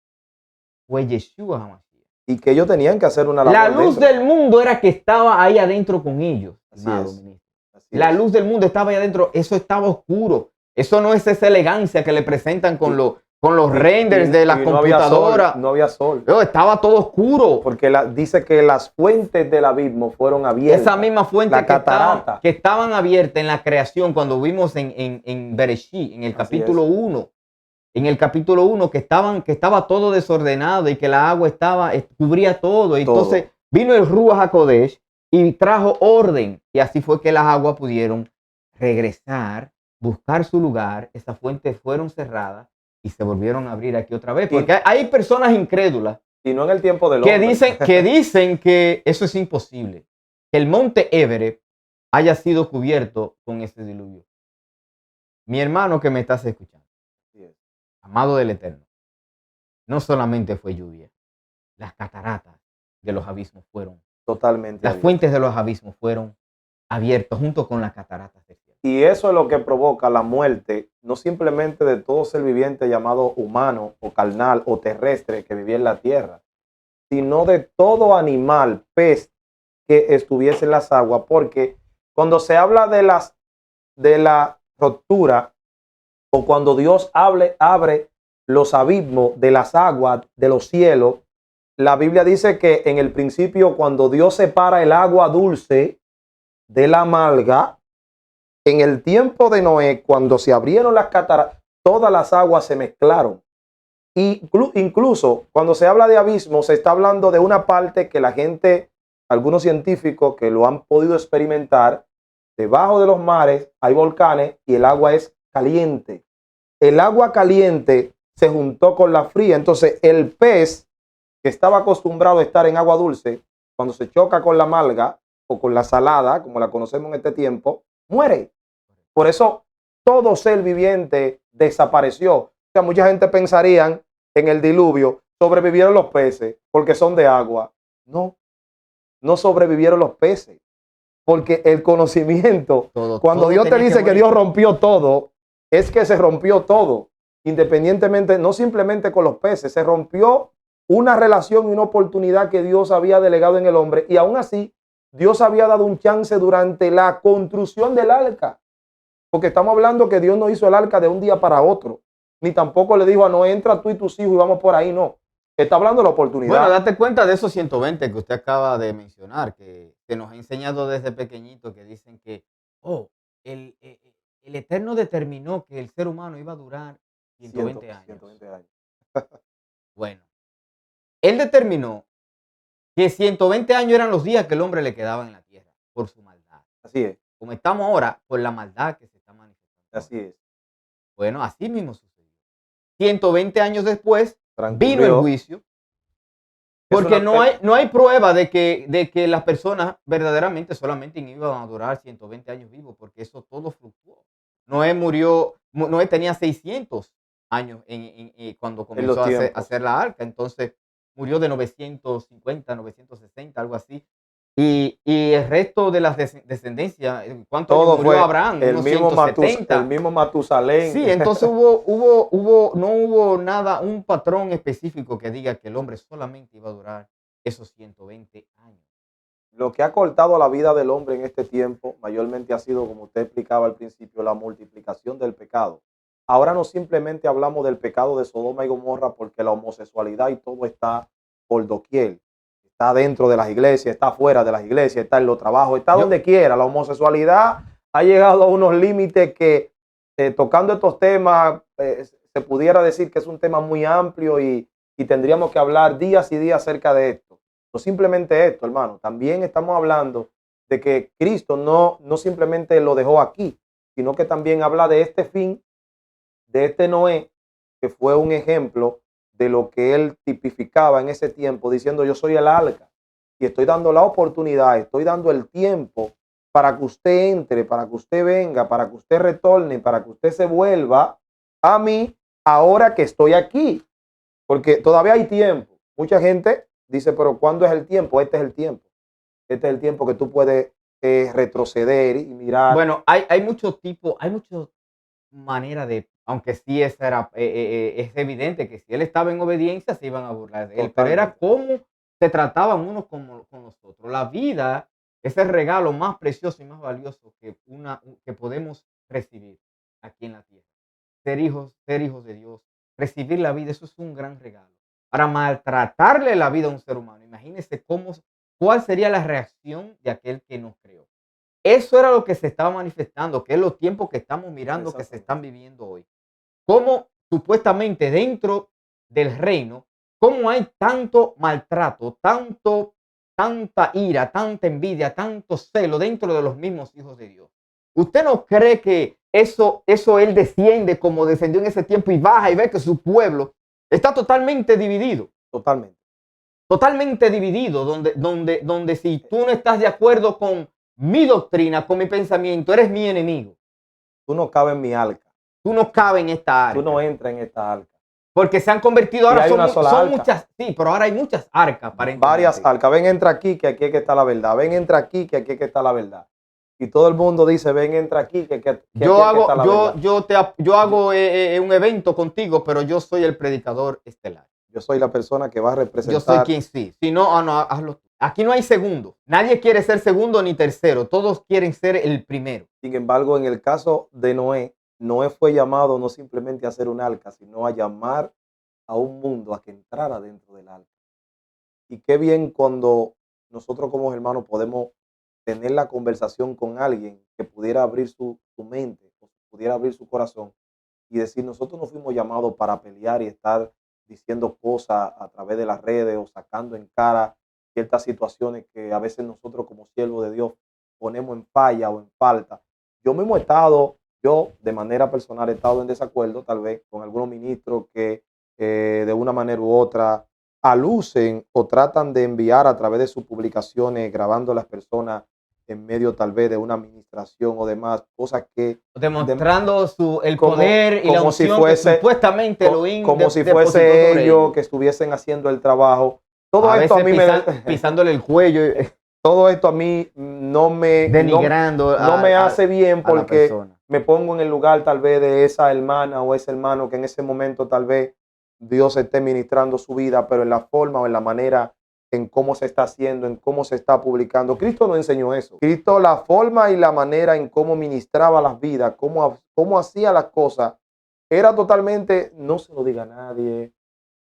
fue Yeshua HaMashiach. Y que ellos tenían que hacer una labor La luz dentro. del mundo era que estaba ahí adentro con ellos. Así Amado es. ministro. Así La es. luz del mundo estaba ahí adentro. Eso estaba oscuro. Eso no es esa elegancia que le presentan con los renders de la Y no había computadora. sol, no había sol. No, estaba todo oscuro. Porque dice que las fuentes del abismo fueron abiertas. Esa misma fuente La catarata. que estaban abiertas en la creación cuando vimos en Bereshit, en el Así capítulo es. 1. En el capítulo 1 que estaba todo desordenado y que la agua cubría todo. Y entonces vino el Ruach HaKodesh y trajo orden. Y así fue que las aguas pudieron regresar, buscar su lugar. Esas fuentes fueron cerradas y se volvieron a abrir aquí otra vez. Porque hay personas incrédulas Y no en el tiempo del que hombre. dicen que eso es imposible. Que el monte Everest haya sido cubierto con ese diluvio. Mi hermano que me estás escuchando, Así es. amado del Eterno, no solamente fue lluvia, las cataratas de los abismos fueron, Totalmente las abierto. fuentes de los abismos fueron abiertas junto con las cataratas del cielo. Y eso es lo que provoca la muerte, no simplemente de todo ser viviente llamado humano o carnal o terrestre que vivía en la tierra, sino de todo animal, pez que estuviese en las aguas, porque cuando se habla de la ruptura o cuando Dios abre los abismos de las aguas de los cielos, la Biblia dice que en el principio cuando Dios separa el agua dulce de la amarga, en el tiempo de Noé, cuando se abrieron las cataratas, todas las aguas se mezclaron. Y incluso cuando se habla de abismo, se está hablando de una parte que la gente, algunos científicos que lo han podido experimentar, debajo de los mares hay volcanes y el agua es caliente. El agua caliente se juntó con la fría. Entonces el pez que estaba acostumbrado a estar en agua dulce, cuando se choca con la amarga o con la salada, como la conocemos en este tiempo, muere. Por eso todo ser viviente desapareció. O sea, mucha gente pensaría en el diluvio, sobrevivieron los peces porque son de agua. No, no sobrevivieron los peces. Porque el conocimiento, cuando Dios te dice que Dios rompió todo, es que se rompió todo. Independientemente, no simplemente con los peces, se rompió una relación y una oportunidad que Dios había delegado en el hombre. Y aún así, Dios había dado un chance durante la construcción del arca. Porque estamos hablando que Dios no hizo el arca de un día para otro. Ni tampoco le dijo a Noé, entra tú y tus hijos y vamos por ahí. No. Está hablando de la oportunidad. Bueno, date cuenta de esos 120 que usted acaba de mencionar, que nos ha enseñado desde pequeñito, que dicen que, el Eterno determinó que el ser humano iba a durar 120 años. 120 años. Bueno, él determinó que 120 años eran los días que el hombre le quedaba en la tierra por su maldad. Así es. Como estamos ahora, por la maldad que se está manifestando. Así es. Bueno, así mismo sucedió. 120 años después Transcurrió. vino el juicio. Porque no hay prueba de que las personas verdaderamente solamente iban a durar 120 años vivos, porque eso todo fluctuó. Noé tenía 600 años cuando comenzó a hacer la arca, entonces murió de 950, 960, algo así. Y el resto de las descendencias, ¿cuánto todo murió fue Abraham? el mismo Matusalén. Sí, entonces no hubo nada, un patrón específico que diga que el hombre solamente iba a durar esos 120 años. Lo que ha cortado la vida del hombre en este tiempo, mayormente ha sido, como usted explicaba al principio, la multiplicación del pecado. Ahora no simplemente hablamos del pecado de Sodoma y Gomorra porque la homosexualidad y todo está por doquier. Está dentro de las iglesias, está fuera de las iglesias, está en los trabajos, está donde quiera. La homosexualidad ha llegado a unos límites que, tocando estos temas, se pudiera decir que es un tema muy amplio y tendríamos que hablar días y días acerca de esto. No simplemente esto, hermano. También estamos hablando de que Cristo no simplemente lo dejó aquí, sino que también habla de este fin, de este Noé, que fue un ejemplo de lo que él tipificaba en ese tiempo, diciendo yo soy el arca y estoy dando la oportunidad, estoy dando el tiempo para que usted entre, para que usted venga, para que usted retorne, para que usted se vuelva a mí ahora que estoy aquí, porque todavía hay tiempo. Mucha gente dice, pero ¿cuándo es el tiempo? Este es el tiempo. Este es el tiempo que tú puedes retroceder y mirar. Bueno, hay muchos tipos, hay muchas maneras de, aunque sí es evidente que si él estaba en obediencia se iban a burlar de él, pero era Totalmente. cómo se trataban unos con los otros. La vida es el regalo más precioso y más valioso que podemos recibir aquí en la tierra. Ser hijos de Dios, recibir la vida, eso es un gran regalo. Para maltratarle la vida a un ser humano, imagínese cuál sería la reacción de aquel que nos creó. Eso era lo que se estaba manifestando, que es los tiempos que estamos mirando que se están viviendo hoy. Cómo supuestamente dentro del reino, cómo hay tanto maltrato, tanta ira, tanta envidia, tanto celo dentro de los mismos hijos de Dios. ¿Usted no cree que eso él desciende como descendió en ese tiempo y baja y ve que su pueblo está totalmente dividido? Totalmente. Totalmente dividido, donde si tú no estás de acuerdo con mi doctrina, con mi pensamiento, eres mi enemigo. Tú no cabes en mi arca. Tú no cabes en esta arca. Tú no entras en esta arca. Porque se han convertido ahora, hay una sola arca. Muchas, sí, pero ahora hay muchas arcas. Varias arcas. Ven, entra aquí, que aquí es que está la verdad. Ven, entra aquí, que aquí es que está la verdad. Y todo el mundo dice, ven, entra aquí, que aquí es que está la verdad. Yo hago un evento contigo, pero yo soy el predicador estelar. Yo soy la persona que va a representar. Yo soy quien sí. Si no, no, hazlo tú. Aquí no hay segundo. Nadie quiere ser segundo ni tercero. Todos quieren ser el primero. Sin embargo, en el caso de Noé, Noé fue llamado no simplemente a hacer un arca, sino a llamar a un mundo a que entrara dentro del arca. Y qué bien cuando nosotros como hermanos podemos tener la conversación con alguien que pudiera abrir su mente, o pudiera abrir su corazón y decir, nosotros no fuimos llamados para pelear y estar diciendo cosas a través de las redes o sacando en cara ciertas situaciones que a veces nosotros como siervos de Dios ponemos en falla o en falta. Yo mismo yo de manera personal he estado en desacuerdo tal vez con algunos ministros que de una manera u otra alucen o tratan de enviar a través de sus publicaciones grabando a las personas en medio tal vez de una administración o demás, cosas que demostrando el poder y la unción si fuese, que supuestamente Elohim como si fuese ellos que estuviesen haciendo el trabajo. Todo esto a mí pisándole el cuello. Todo esto a mí no me denigrando, no me hace bien porque me pongo en el lugar tal vez de esa hermana o ese hermano que en ese momento tal vez Dios esté ministrando su vida, pero en la forma o en la manera en cómo se está haciendo, en cómo se está publicando. Cristo no enseñó eso. Cristo, la forma y la manera en cómo ministraba las vidas, cómo hacía las cosas, era totalmente, no se lo diga a nadie,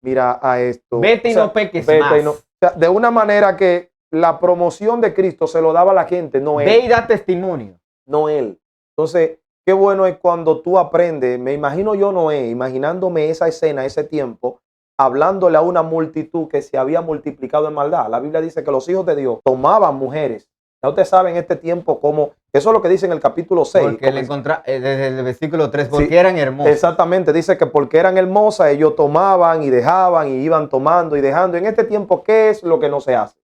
mira a esto. Vete y no peques más. O sea, de una manera que la promoción de Cristo se lo daba a la gente, no él. Ve y da testimonio. No él. Entonces, qué bueno es cuando tú aprendes, me imagino yo Noé, imaginándome esa escena, ese tiempo, hablándole a una multitud que se había multiplicado en maldad. La Biblia dice que los hijos de Dios tomaban mujeres. Ya usted sabe en este tiempo cómo, eso es lo que dice en el capítulo 6. Porque desde el versículo 3, porque sí, eran hermosas. Exactamente, dice que porque eran hermosas, ellos tomaban y dejaban y iban tomando y dejando. En este tiempo, ¿qué es lo que no se hace?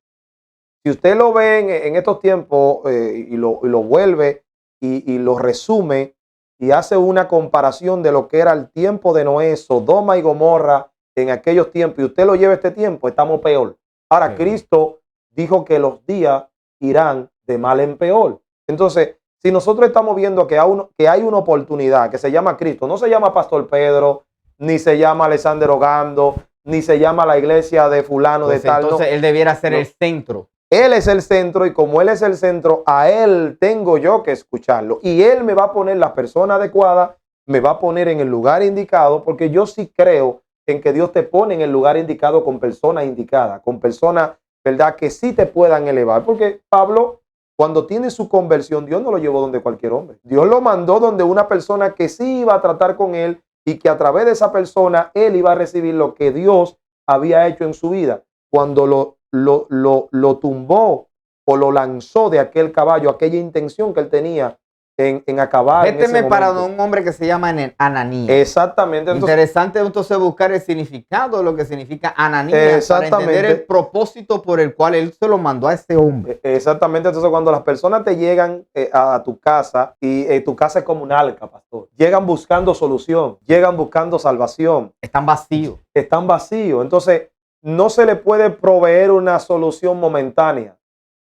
Si usted lo ve en estos tiempos y lo vuelve y lo resume y hace una comparación de lo que era el tiempo de Noé, Sodoma y Gomorra, en aquellos tiempos, y usted lo lleva este tiempo, estamos peor. Ahora, Cristo dijo que los días irán de mal en peor. Entonces, si nosotros estamos viendo que hay una oportunidad que se llama Cristo, no se llama Pastor Pedro, ni se llama Alexander Ogando, ni se llama la iglesia de fulano pues de tal. Entonces, él debiera ser el centro. Él es el centro y como él es el centro, a él tengo yo que escucharlo. Y él me va a poner la persona adecuada, me va a poner en el lugar indicado, porque yo sí creo en que Dios te pone en el lugar indicado con personas indicadas, con personas, ¿verdad?, que sí te puedan elevar. Porque Pablo, cuando tiene su conversión, Dios no lo llevó donde cualquier hombre. Dios lo mandó donde una persona que sí iba a tratar con él y que a través de esa persona él iba a recibir lo que Dios había hecho en su vida. Cuando lo tumbó o lo lanzó de aquel caballo, aquella intención que él tenía en acabar en ese Méteme para momento. un hombre que se llama Ananías. Exactamente. Entonces, Interesante entonces buscar el significado de lo que significa Ananías para entender el propósito por el cual él se lo mandó a ese hombre. Exactamente. Entonces, cuando las personas te llegan a tu casa, y tu casa es como un arca, pastor, llegan buscando solución, llegan buscando salvación. Están vacíos. Están vacíos. Entonces, no se le puede proveer una solución momentánea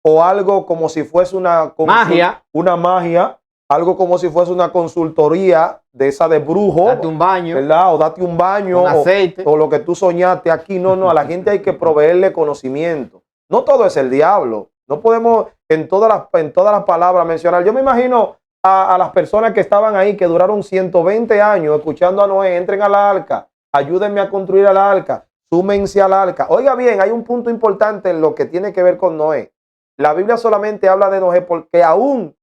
o algo como si fuese una magia, algo como si fuese una consultoría de esa de brujo. Date un baño. ¿Verdad? O date un baño. Con aceite. O lo que tú soñaste aquí. No, a la gente hay que proveerle conocimiento. No todo es el diablo. No podemos en todas las palabras mencionar. Yo me imagino a las personas que estaban ahí, que duraron 120 años escuchando a Noé: entren al arca, ayúdenme a construir el arca, súmense al arca. Oiga bien, hay un punto importante en lo que tiene que ver con Noé. La Biblia solamente habla de Noé porque aún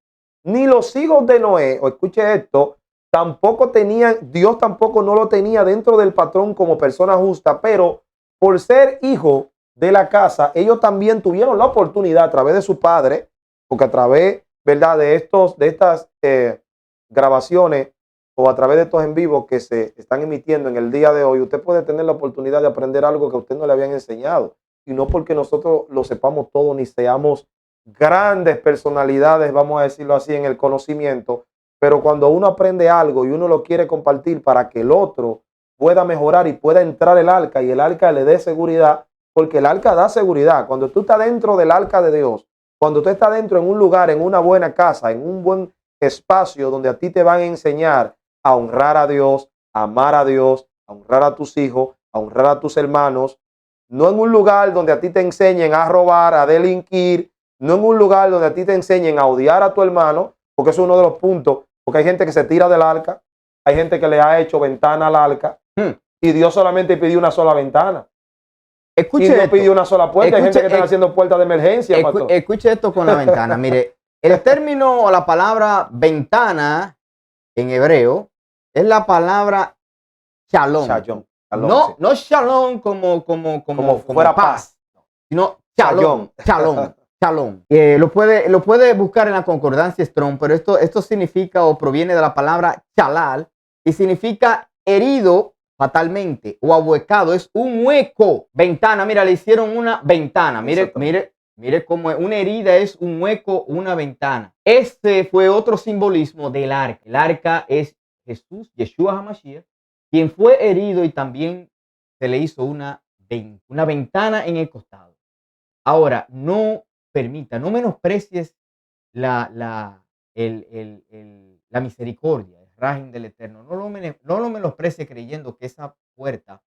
ni los hijos de Noé, o escuche esto, tampoco tenían, Dios tampoco no lo tenía dentro del patrón como persona justa, pero por ser hijo de la casa, ellos también tuvieron la oportunidad a través de su padre, porque a través, ¿verdad?, de estas grabaciones o a través de estos en vivos que se están emitiendo en el día de hoy, usted puede tener la oportunidad de aprender algo que a usted no le habían enseñado. Y no porque nosotros lo sepamos todo ni seamos grandes personalidades, vamos a decirlo así, en el conocimiento, pero cuando uno aprende algo y uno lo quiere compartir para que el otro pueda mejorar y pueda entrar el arca y el arca le dé seguridad, porque el arca da seguridad. Cuando tú estás dentro del arca de Dios, cuando tú estás dentro en un lugar, en una buena casa, en un buen espacio donde a ti te van a enseñar a honrar a Dios, a amar a Dios, a honrar a tus hijos, a honrar a tus hermanos, no en un lugar donde a ti te enseñen a robar, a delinquir, no en un lugar donde a ti te enseñen a odiar a tu hermano, porque eso es uno de los puntos, porque hay gente que se tira del arca, hay gente que le ha hecho ventana al arca, y Dios solamente pidió una sola ventana. Escuche y no esto. pidió una sola puerta. Hay gente que está haciendo puertas de emergencia. Escuche esto con la ventana. Mire, el término o la palabra ventana en hebreo es la palabra shalom. No shalom como fuera paz, sino shalom. Lo puede buscar en la concordancia Strong, pero esto significa o proviene de la palabra chalal y significa herido fatalmente o ahuecado. Es un hueco. Ventana, mira, le hicieron una ventana. Mire cómo es. Una herida es un hueco, una ventana. Este fue otro simbolismo del arca. El arca es Jesús, Yeshua HaMashiach, quien fue herido y también se le hizo una ventana en el costado. Ahora, no menosprecies la misericordia, el rajín del Eterno. No lo menosprecies creyendo que esa puerta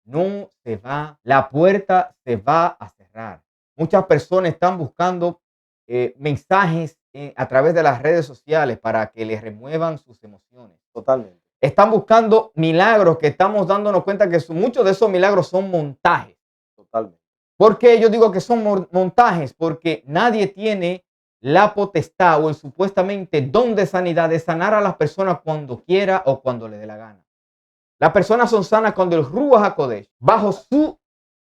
no se va, la puerta se va a cerrar. Muchas personas están buscando mensajes a través de las redes sociales para que les remuevan sus emociones. Totalmente. Están buscando milagros que estamos dándonos cuenta que muchos de esos milagros son montajes. Totalmente. ¿Por qué yo digo que son montajes? Porque nadie tiene la potestad o el supuestamente don de sanidad de sanar a las personas cuando quiera o cuando le dé la gana. Las personas son sanas cuando el Ruach HaKodesh, bajo su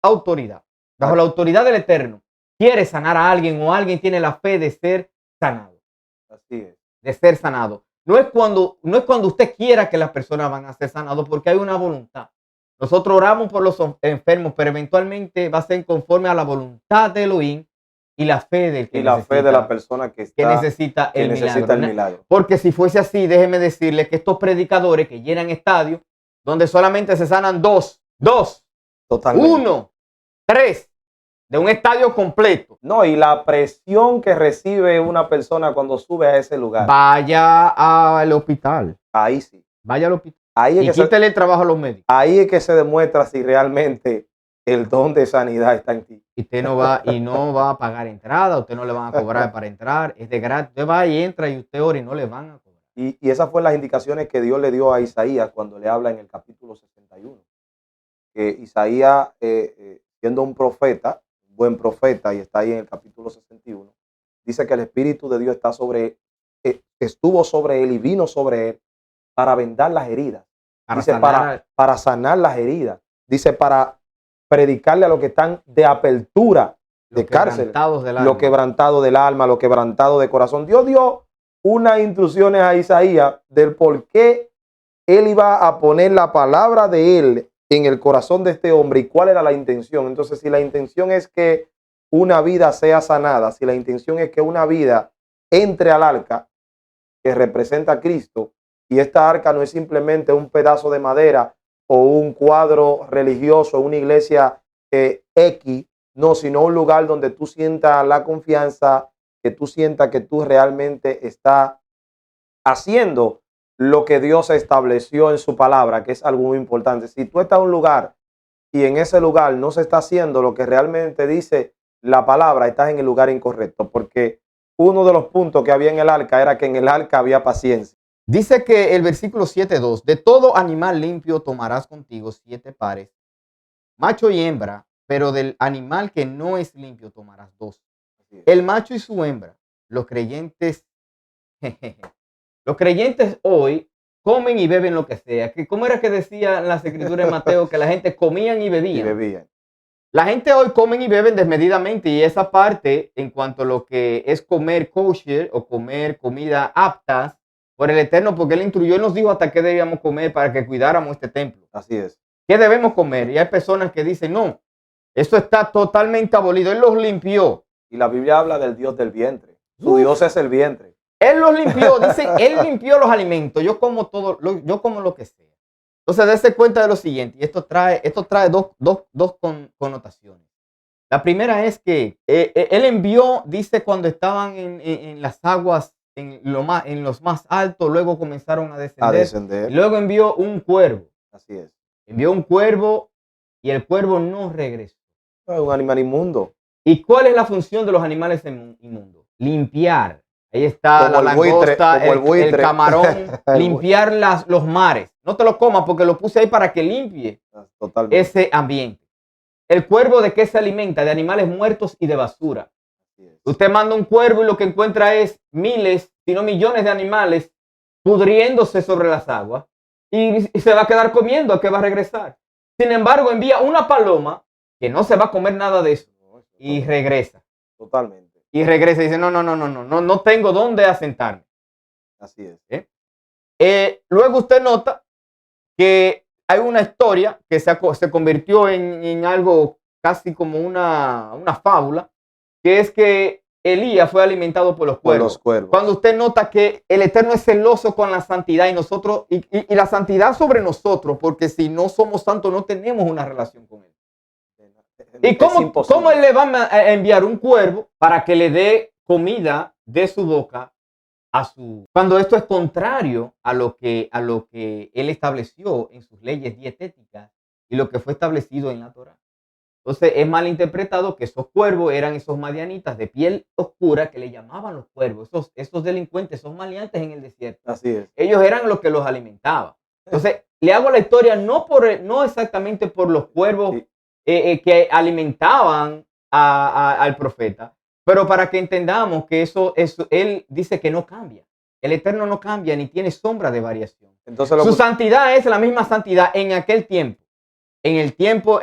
autoridad, bajo la autoridad del Eterno, quiere sanar a alguien o alguien tiene la fe de ser sanado. Así es. De ser sanado. No es cuando usted quiera que las personas van a ser sanados, porque hay una voluntad. Nosotros oramos por los enfermos, pero eventualmente va a ser conforme a la voluntad de Elohim y la fe del que la fe de la persona que necesita el milagro. Porque si fuese así, déjeme decirle que estos predicadores que llenan estadios, donde solamente se sanan dos, totalmente, 1, 3, de un estadio completo. No, y la presión que recibe una persona cuando sube a ese lugar. Vaya al hospital. Ahí sí. Vaya al hospital. Ahí es y quítale el trabajo a los médicos. Ahí es que se demuestra si realmente el don de sanidad está en ti. Usted no va a pagar entrada, usted no le van a cobrar para entrar, es de gratis. Usted va y entra y usted ora y no le van a cobrar. Y esas fueron las indicaciones que Dios le dio a Isaías cuando le habla en el capítulo 61. Que Isaías, siendo un profeta, un buen profeta, y está ahí en el capítulo 61, dice que el Espíritu de Dios estuvo sobre él y vino sobre él para vendar las heridas. Para sanar las heridas. Dice, para predicarle a los que están de apertura de cárcel, quebrantados del alma. lo quebrantado del alma, lo quebrantado de corazón. Dios dio unas instrucciones a Isaías del por qué él iba a poner la palabra de él en el corazón de este hombre y cuál era la intención. Entonces, si la intención es que una vida sea sanada, si la intención es que una vida entre al arca que representa a Cristo, y esta arca no es simplemente un pedazo de madera o un cuadro religioso, una iglesia X, no, sino un lugar donde tú sientas la confianza, que tú sientas que tú realmente estás haciendo lo que Dios estableció en su palabra, que es algo muy importante. Si tú estás en un lugar y en ese lugar no se está haciendo lo que realmente dice la palabra, estás en el lugar incorrecto, porque uno de los puntos que había en el arca era que en el arca había paciencia. Dice que el versículo 7:2, de todo animal limpio tomarás contigo 7 pares, macho y hembra, pero del animal que no es limpio tomarás 2. El macho y su hembra, los creyentes, los creyentes hoy comen y beben lo que sea. ¿Cómo era que decía en las escrituras de Mateo que la gente comían y bebían? La gente hoy comen y beben desmedidamente, y esa parte en cuanto a lo que es comer kosher o comer comida aptas por el Eterno, porque Él instruyó y nos dijo hasta qué debíamos comer para que cuidáramos este templo. Así es. ¿Qué debemos comer? Y hay personas que dicen, no, eso está totalmente abolido. Él los limpió. Y la Biblia habla del Dios del vientre. Su Dios es el vientre. Él los limpió. Dicen, Él limpió los alimentos. Yo como todo, yo como lo que sea. Entonces, dése cuenta de lo siguiente. Y esto trae dos connotaciones. La primera es que Él envió, dice, cuando estaban en las aguas, en los más altos, luego comenzaron a descender. Y luego envió un cuervo. Así es. Envió un cuervo y el cuervo no regresó. Es un animal inmundo. ¿Y cuál es la función de los animales inmundos? Limpiar. Ahí está como la langosta, el camarón, limpiar los mares. No te lo comas porque lo puse ahí para que limpie ese ambiente. ¿El cuervo de qué se alimenta? De animales muertos y de basura. Usted manda un cuervo y lo que encuentra es miles, si no millones de animales pudriéndose sobre las aguas y se va a quedar comiendo. ¿A qué va a regresar? Sin embargo, envía una paloma que no se va a comer nada de eso y regresa. Totalmente. Y regresa y dice, no tengo dónde asentarme. Así es. Luego usted nota que hay una historia que se convirtió en algo casi como una fábula, que es que Elías fue alimentado por los cuervos. Cuando usted nota que el Eterno es celoso con la santidad y nosotros, y la santidad sobre nosotros, porque si no somos santos no tenemos una relación con Él. ¿Y cómo Él le va a enviar un cuervo para que le dé comida de su boca cuando esto es contrario a lo que Él estableció en sus leyes dietéticas y lo que fue establecido en la Torá? Entonces es mal interpretado que esos cuervos eran esos madianitas de piel oscura que le llamaban los cuervos, esos delincuentes, esos maleantes en el desierto. Así es. Ellos eran los que los alimentaban. Entonces le hago la historia no exactamente por los cuervos que alimentaban al profeta, pero para que entendamos que eso Él dice que no cambia. El Eterno no cambia ni tiene sombra de variación. Entonces, su santidad es la misma santidad en aquel tiempo, en el tiempo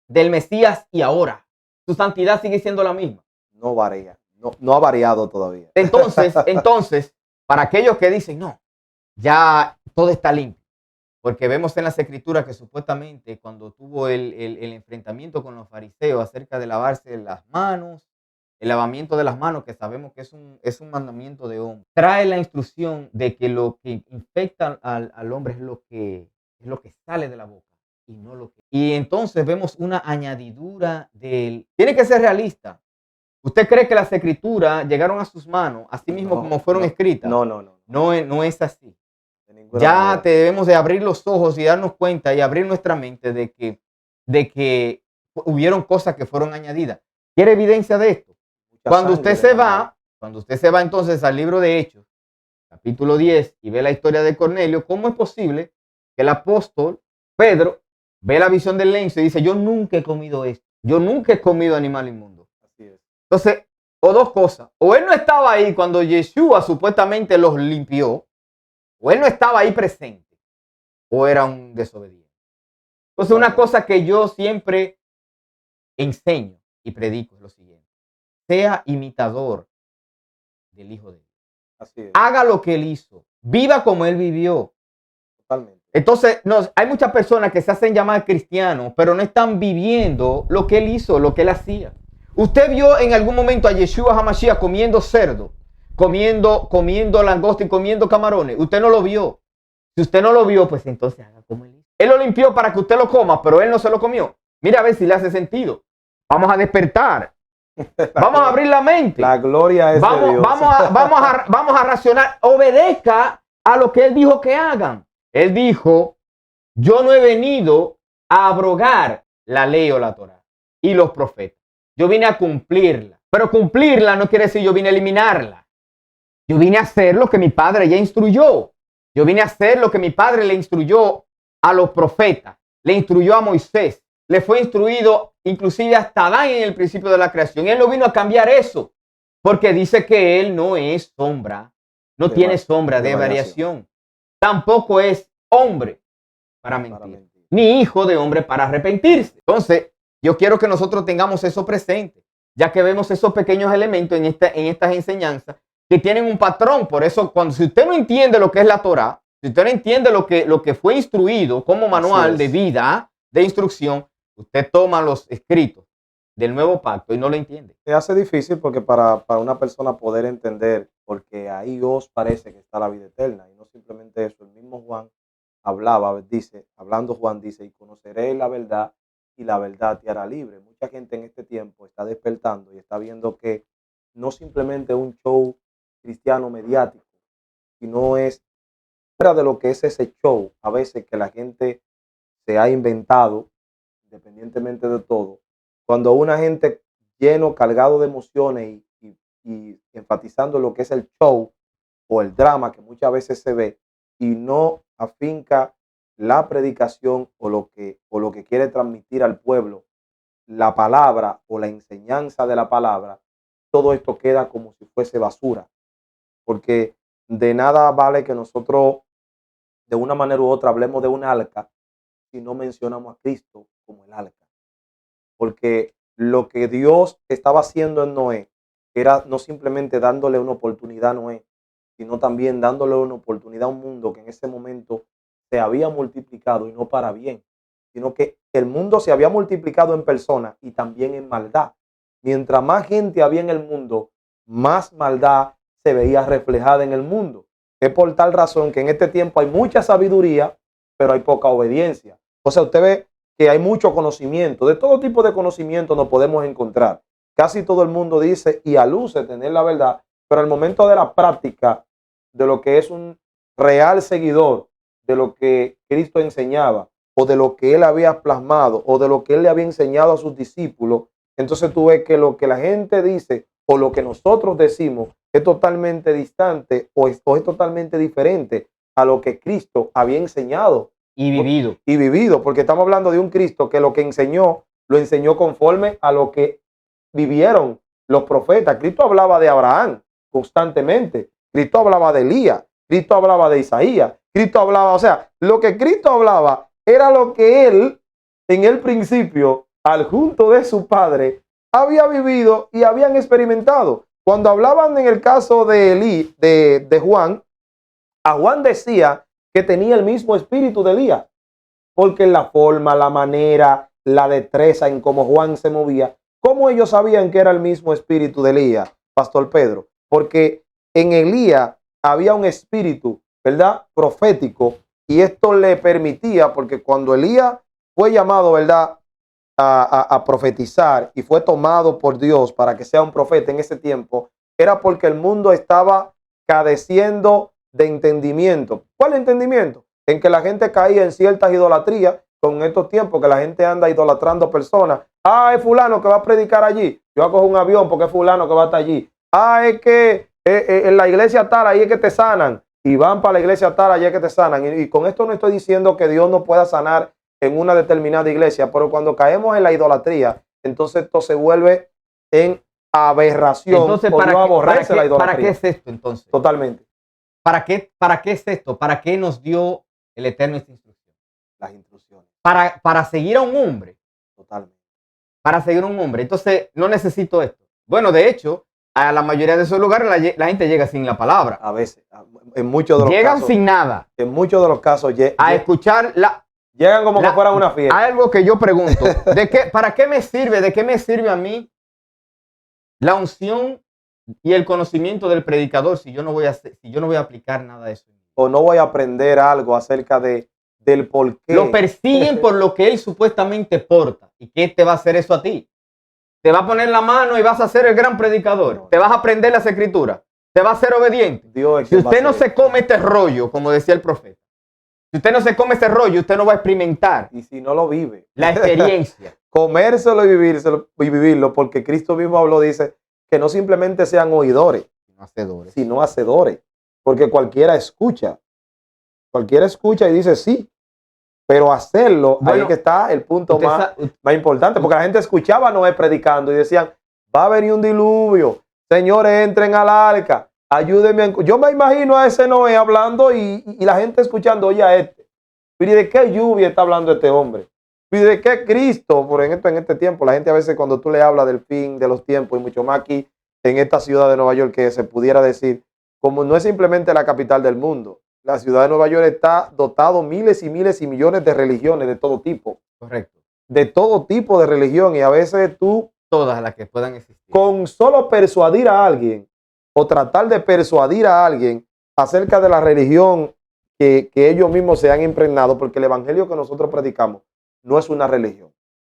del Mesías y ahora. Su santidad sigue siendo la misma. No varía, no ha variado todavía. Entonces, para aquellos que dicen, no, ya todo está limpio, porque vemos en las escrituras que supuestamente cuando tuvo el enfrentamiento con los fariseos acerca de lavarse las manos, el lavamiento de las manos, que sabemos que es un mandamiento de hombre, trae la instrucción de que lo que infecta al hombre es lo que sale de la boca y no lo que... Y entonces vemos una añadidura tiene que ser realista. ¿Usted cree que las escrituras llegaron a sus manos así mismo como fueron escritas? No es así. Ya debemos de abrir los ojos y darnos cuenta y abrir nuestra mente de que hubieron cosas que fueron añadidas. ¿Quiere evidencia de esto? Cuando usted se va entonces al libro de Hechos, capítulo 10, y ve la historia de Cornelio, ¿cómo es posible que el apóstol Pedro ve la visión del lienzo y dice, yo nunca he comido esto, yo nunca he comido animal inmundo? Así es. Entonces, o dos cosas, o él no estaba ahí cuando Yeshua supuestamente los limpió, o él no estaba ahí presente, o era un desobediente. Entonces, una cosa que yo siempre enseño y predico lo siguiente. Sea imitador del Hijo de Dios. Así es, Haga lo que él hizo. Viva como él vivió. totalmente. Entonces, hay muchas personas que se hacen llamar cristianos, pero no están viviendo lo que él hizo, lo que él hacía. Usted vio en algún momento a Yeshua HaMashiach comiendo cerdo, comiendo langosta y comiendo camarones. Usted no lo vio. Si usted no lo vio, pues entonces haga como él hizo. Él lo limpió para que usted lo coma, pero él no se lo comió. Mira a ver si le hace sentido. Vamos a despertar. Vamos a abrir la mente. La gloria es de Dios. Vamos a racionar. Obedezca a lo que él dijo que hagan. Él dijo, yo no he venido a abrogar la ley o la Torá y los profetas. Yo vine a cumplirla. Pero cumplirla no quiere decir yo vine a eliminarla. Yo vine a hacer lo que mi padre ya instruyó. Yo vine a hacer lo que mi padre le instruyó a los profetas. Le instruyó a Moisés. Le fue instruido inclusive hasta Adán en el principio de la creación. Él no vino a cambiar eso. Porque dice que él no es sombra. No tiene sombra de variación. Tampoco es hombre para mentir, ni hijo de hombre para arrepentirse. Entonces, yo quiero que nosotros tengamos eso presente, ya que vemos esos pequeños elementos en estas enseñanzas que tienen un patrón. Por eso, si usted no entiende lo que es la Torá, si usted no entiende lo que fue instruido como manual de vida, de instrucción, usted toma los escritos del nuevo pacto y no lo entiende. Se hace difícil porque para una persona poder entender, porque ahí os parece que está la vida eterna, y no simplemente eso. El mismo Juan hablando Juan dice, y conoceréis la verdad, y la verdad te hará libre. Mucha gente en este tiempo está despertando y está viendo que no simplemente un show cristiano mediático, sino es fuera de lo que es ese show, a veces que la gente se ha inventado, independientemente de todo. Cuando una gente lleno, cargado de emociones y enfatizando lo que es el show o el drama que muchas veces se ve y no afinca la predicación o lo que quiere transmitir al pueblo, la palabra o la enseñanza de la palabra, todo esto queda como si fuese basura. Porque de nada vale que nosotros de una manera u otra hablemos de un arca si no mencionamos a Cristo como el arca. Porque lo que Dios estaba haciendo en Noé era no simplemente dándole una oportunidad a Noé, sino también dándole una oportunidad a un mundo que en ese momento se había multiplicado, y no para bien, sino que el mundo se había multiplicado en personas y también en maldad. Mientras más gente había en el mundo, más maldad se veía reflejada en el mundo. Es por tal razón que en este tiempo hay mucha sabiduría, pero hay poca obediencia. O sea, usted ve que hay mucho conocimiento. De todo tipo de conocimiento nos podemos encontrar. Casi todo el mundo dice y aluce tener la verdad, pero al momento de la práctica, de lo que es un real seguidor de lo que Cristo enseñaba, o de lo que él había plasmado, o de lo que él le había enseñado a sus discípulos, entonces tú ves que lo que la gente dice o lo que nosotros decimos es totalmente distante o es totalmente diferente a lo que Cristo había enseñado. Y vivido. Y vivido, porque estamos hablando de un Cristo que lo que enseñó, lo enseñó conforme a lo que vivieron los profetas. Cristo hablaba de Abraham constantemente. Cristo hablaba de Elías. Cristo hablaba de Isaías. Cristo hablaba, o sea, lo que Cristo hablaba era lo que él, en el principio, al junto de su padre, había vivido y habían experimentado. Cuando hablaban en el caso de Juan, a Juan decía que tenía el mismo espíritu de Elías, porque la forma, la manera, la destreza en cómo Juan se movía, ¿cómo ellos sabían que era el mismo espíritu de Elías, Pastor Pedro? Porque en Elías había un espíritu, ¿verdad?, profético, y esto le permitía, porque cuando Elías fue llamado, ¿verdad?, a profetizar y fue tomado por Dios para que sea un profeta en ese tiempo, era porque el mundo estaba careciendo de entendimiento. ¿Cuál entendimiento? En que la gente caía en ciertas idolatrías, con estos tiempos que la gente anda idolatrando personas. Ah, es fulano que va a predicar allí, yo voy a coger un avión porque es fulano que va a estar allí. Ah, es que en la iglesia tal, ahí es que te sanan, y van para la iglesia tal, allí es que te sanan. Y con esto no estoy diciendo que Dios no pueda sanar en una determinada iglesia, pero cuando caemos en la idolatría, entonces esto se vuelve en aberración. Entonces, la idolatría. ¿para qué es esto entonces? Totalmente. ¿Para qué es esto? ¿Para qué nos dio el Eterno esta instrucción? Las instrucciones. Para seguir a un hombre. Totalmente. para seguir a un hombre. Entonces, no necesito esto. Bueno, de hecho, a la mayoría de esos lugares la gente llega sin la palabra. A veces, en muchos de los Llegan casos, sin nada en muchos de los casos a escuchar llegan como que fuera una fiesta. algo que yo pregunto. ¿Para qué me sirve? ¿De qué me sirve a mí la unción y el conocimiento del predicador si yo no voy a aplicar nada de eso? O no voy a aprender algo acerca del por qué. Lo persiguen por lo que él supuestamente porta. ¿Y qué te va a hacer eso a ti? Te va a poner la mano y vas a ser el gran predicador. No. Te vas a aprender las escrituras. Te vas a ser obediente. Si usted no se come este rollo, como decía el profeta, si usted no se come este rollo, usted no va a experimentar. Y si no lo vive. La experiencia. Comérselo y vivirlo, porque Cristo mismo habló, dice, que no simplemente sean oidores, sino hacedores. Porque cualquiera escucha y dice sí, pero hacerlo, Bueno, ahí que está el punto más importante, porque la gente escuchaba a Noé predicando y decían, va a venir un diluvio, señores, entren al arca, ayúdenme. Yo me imagino a ese Noé hablando y la gente escuchando, oye a este, ¿y de qué lluvia está hablando este hombre? ¿Y de qué Cristo? Por ejemplo, en este tiempo, la gente a veces cuando tú le hablas del fin de los tiempos, y mucho más aquí en esta ciudad de Nueva York, que se pudiera decir, como no es simplemente la capital del mundo, la ciudad de Nueva York está dotado miles y miles y millones de religiones de todo tipo. Correcto. De todo tipo de religión, y a veces tú, todas las que puedan existir, con solo persuadir a alguien o tratar de persuadir a alguien acerca de la religión que ellos mismos se han impregnado, porque el evangelio que nosotros predicamos no es una religión.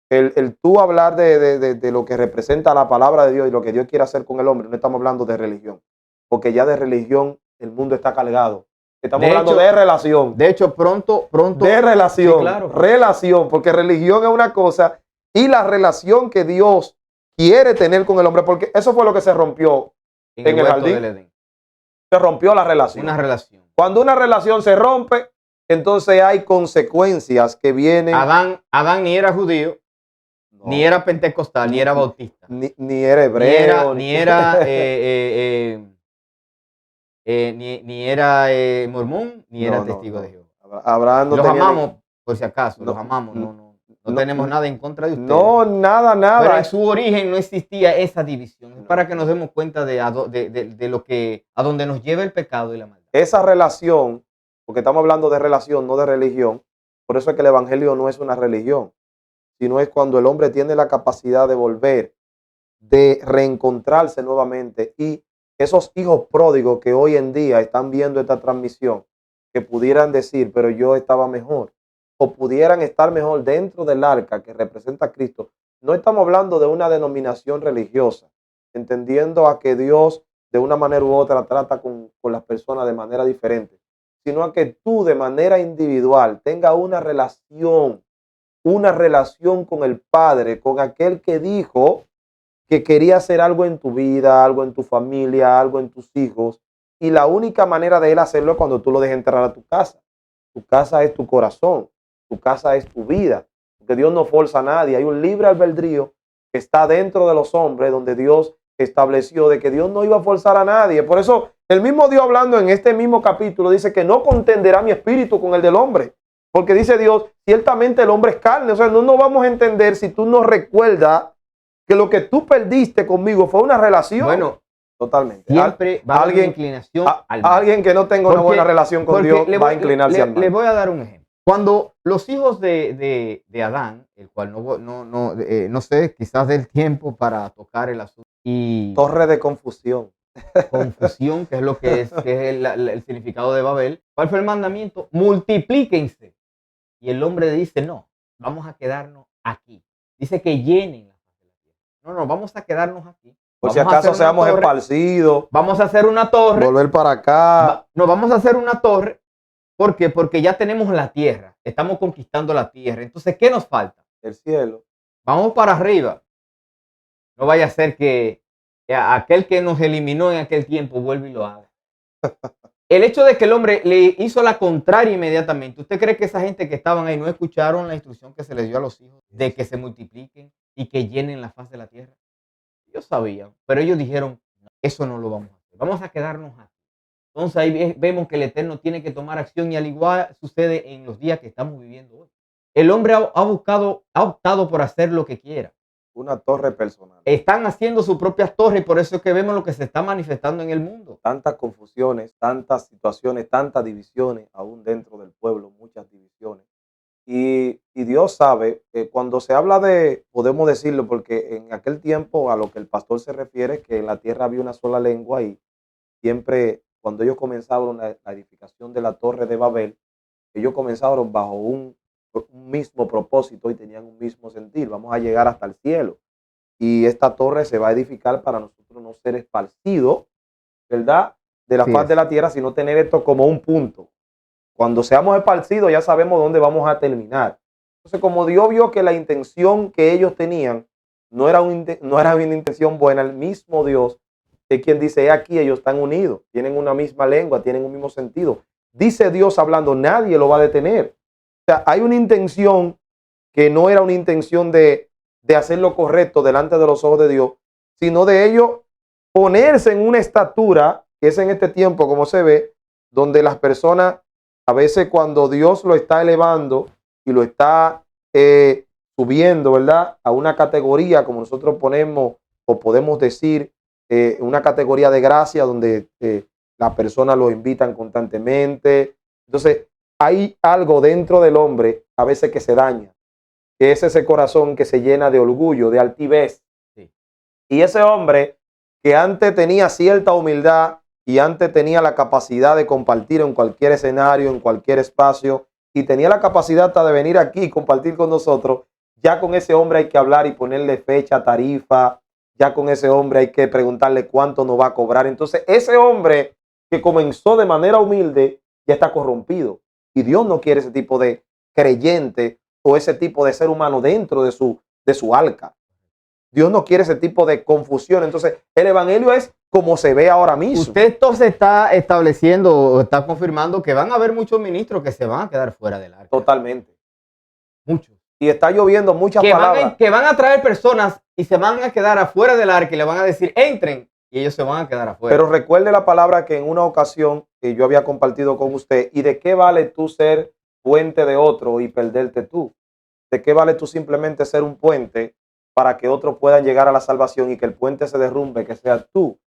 El tú hablar de lo que representa la palabra de Dios y lo que Dios quiere hacer con el hombre, no estamos hablando de religión, porque ya de religión el mundo está cargado. Estamos hablando de relación. De hecho, pronto. De relación. Sí, claro. Relación, porque religión es una cosa y la relación que Dios quiere tener con el hombre, porque eso fue lo que se rompió en el jardín del Edén. Se rompió la relación. Una relación. Cuando una relación se rompe, entonces hay consecuencias que vienen. Adán ni era judío, no, ni era pentecostal, ni era bautista. Ni era hebreo. Ni era mormón, ni era testigo de Jehová. Abraham no los tenía amamos, por si acaso, los amamos. No tenemos nada en contra de ustedes. No, nada. Pero en su origen no existía esa división. Es para que nos demos cuenta de lo que, a donde nos lleva el pecado y la maldad. Esa relación, porque estamos hablando de relación, no de religión. Por eso es que el evangelio no es una religión, sino es cuando el hombre tiene la capacidad de volver, de reencontrarse nuevamente. Y esos hijos pródigos que hoy en día están viendo esta transmisión, que pudieran decir, pero yo estaba mejor, o pudieran estar mejor dentro del arca que representa a Cristo. No estamos hablando de una denominación religiosa, entendiendo a que Dios de una manera u otra trata con las personas de manera diferente, sino a que tú de manera individual tengas una relación con el Padre, con aquel que dijo que quería hacer algo en tu vida, algo en tu familia, algo en tus hijos, y la única manera de él hacerlo es cuando tú lo dejes entrar a tu casa. Tu casa es tu corazón, tu casa es tu vida, porque Dios no forza a nadie. Hay un libre albedrío que está dentro de los hombres, donde Dios estableció de que Dios no iba a forzar a nadie. Por eso el mismo Dios, hablando en este mismo capítulo, dice que no contenderá mi espíritu con el del hombre, porque dice Dios, ciertamente el hombre es carne. O sea, no vamos a entender si tú no recuerdas que lo que tú perdiste conmigo fue una relación. Bueno, totalmente. Siempre va a haber inclinación al mal. Alguien que no tenga una buena relación con Dios va a inclinarse al mal. Le voy a dar un ejemplo. Cuando los hijos de Adán, el cual no sé, quizás del tiempo para tocar el asunto. Y torre de confusión. Confusión, que es lo que es el significado de Babel. ¿Cuál fue el mandamiento? Multiplíquense. Y el hombre dice, no, vamos a quedarnos aquí. Dice que llenen la faz de la tierra. No, vamos a quedarnos aquí. Por si acaso seamos esparcidos. Vamos a hacer una torre. Volver para acá. No, vamos a hacer una torre. ¿Por qué? Porque ya tenemos la tierra. Estamos conquistando la tierra. Entonces, ¿qué nos falta? El cielo. Vamos para arriba. No vaya a ser que aquel que nos eliminó en aquel tiempo vuelva y lo haga. El hecho de que el hombre le hizo la contraria inmediatamente. ¿Usted cree que esa gente que estaban ahí no escucharon la instrucción que se les dio a los hijos de que se multipliquen y que llenen la faz de la tierra? Ellos sabían, pero ellos dijeron, no, eso no lo vamos a hacer. Vamos a quedarnos aquí. Entonces ahí vemos que el Eterno tiene que tomar acción, y al igual sucede en los días que estamos viviendo hoy. El hombre ha optado por hacer lo que quiera. Una torre personal. Están haciendo sus propias torres y por eso es que vemos lo que se está manifestando en el mundo. Tantas confusiones, tantas situaciones, tantas divisiones, aún dentro del pueblo, muchas divisiones. Y Dios sabe, cuando se habla de, podemos decirlo, porque en aquel tiempo a lo que el pastor se refiere, que en la tierra había una sola lengua y siempre cuando ellos comenzaron la edificación de la torre de Babel, ellos comenzaron bajo un mismo propósito y tenían un mismo sentir. Vamos a llegar hasta el cielo. Y esta torre se va a edificar para nosotros no ser esparcidos, ¿verdad? De la Así faz es. de la tierra, sino tener esto como un punto. Cuando seamos esparcidos ya sabemos dónde vamos a terminar. Entonces, como Dios vio que la intención que ellos tenían no era una intención buena, el mismo Dios es quien dice, "He aquí, ellos están unidos, tienen una misma lengua, tienen un mismo sentido". Dice Dios hablando, nadie lo va a detener. O sea, hay una intención que no era una intención de hacer lo correcto delante de los ojos de Dios, sino de ellos ponerse en una estatura, que es en este tiempo como se ve, donde las personas, a veces cuando Dios lo está elevando y lo está subiendo, ¿verdad? A una categoría, como nosotros ponemos o podemos decir, una categoría de gracia donde las personas lo invitan constantemente. Entonces, hay algo dentro del hombre a veces que se daña, que es ese corazón que se llena de orgullo, de altivez. Sí. Y ese hombre que antes tenía cierta humildad y antes tenía la capacidad de compartir en cualquier escenario, en cualquier espacio, y tenía la capacidad hasta de venir aquí y compartir con nosotros, ya con ese hombre hay que hablar y ponerle fecha, tarifa, ya con ese hombre hay que preguntarle cuánto nos va a cobrar. Entonces, ese hombre que comenzó de manera humilde ya está corrompido. Y Dios no quiere ese tipo de creyente o ese tipo de ser humano dentro de su arca. Dios no quiere ese tipo de confusión. Entonces, el evangelio es como se ve ahora mismo. Usted entonces está estableciendo o está confirmando que van a haber muchos ministros que se van a quedar fuera del arca. Totalmente. Muchos. Y está lloviendo muchas palabras. Que van a traer personas y se van a quedar afuera del arca y le van a decir, entren, y ellos se van a quedar afuera. Pero recuerde la palabra que en una ocasión que yo había compartido con usted, ¿y de qué vale tú ser puente de otro y perderte tú? ¿De qué vale tú simplemente ser un puente para que otros puedan llegar a la salvación y que el puente se derrumbe, que sea tú?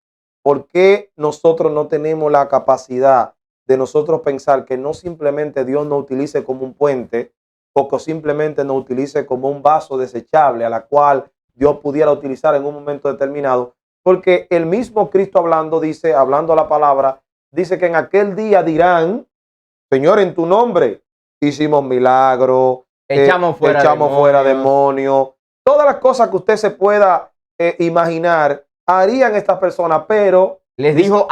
¿Por qué nosotros no tenemos la capacidad de nosotros pensar que no simplemente Dios nos utilice como un puente o que simplemente nos utilice como un vaso desechable a la cual Dios pudiera utilizar en un momento determinado? Porque el mismo Cristo hablando, dice, hablando la palabra, dice que en aquel día dirán, Señor, en tu nombre hicimos milagros, echamos fuera demonios, todas las cosas que usted se pueda imaginar, harían estas personas, pero les dijo,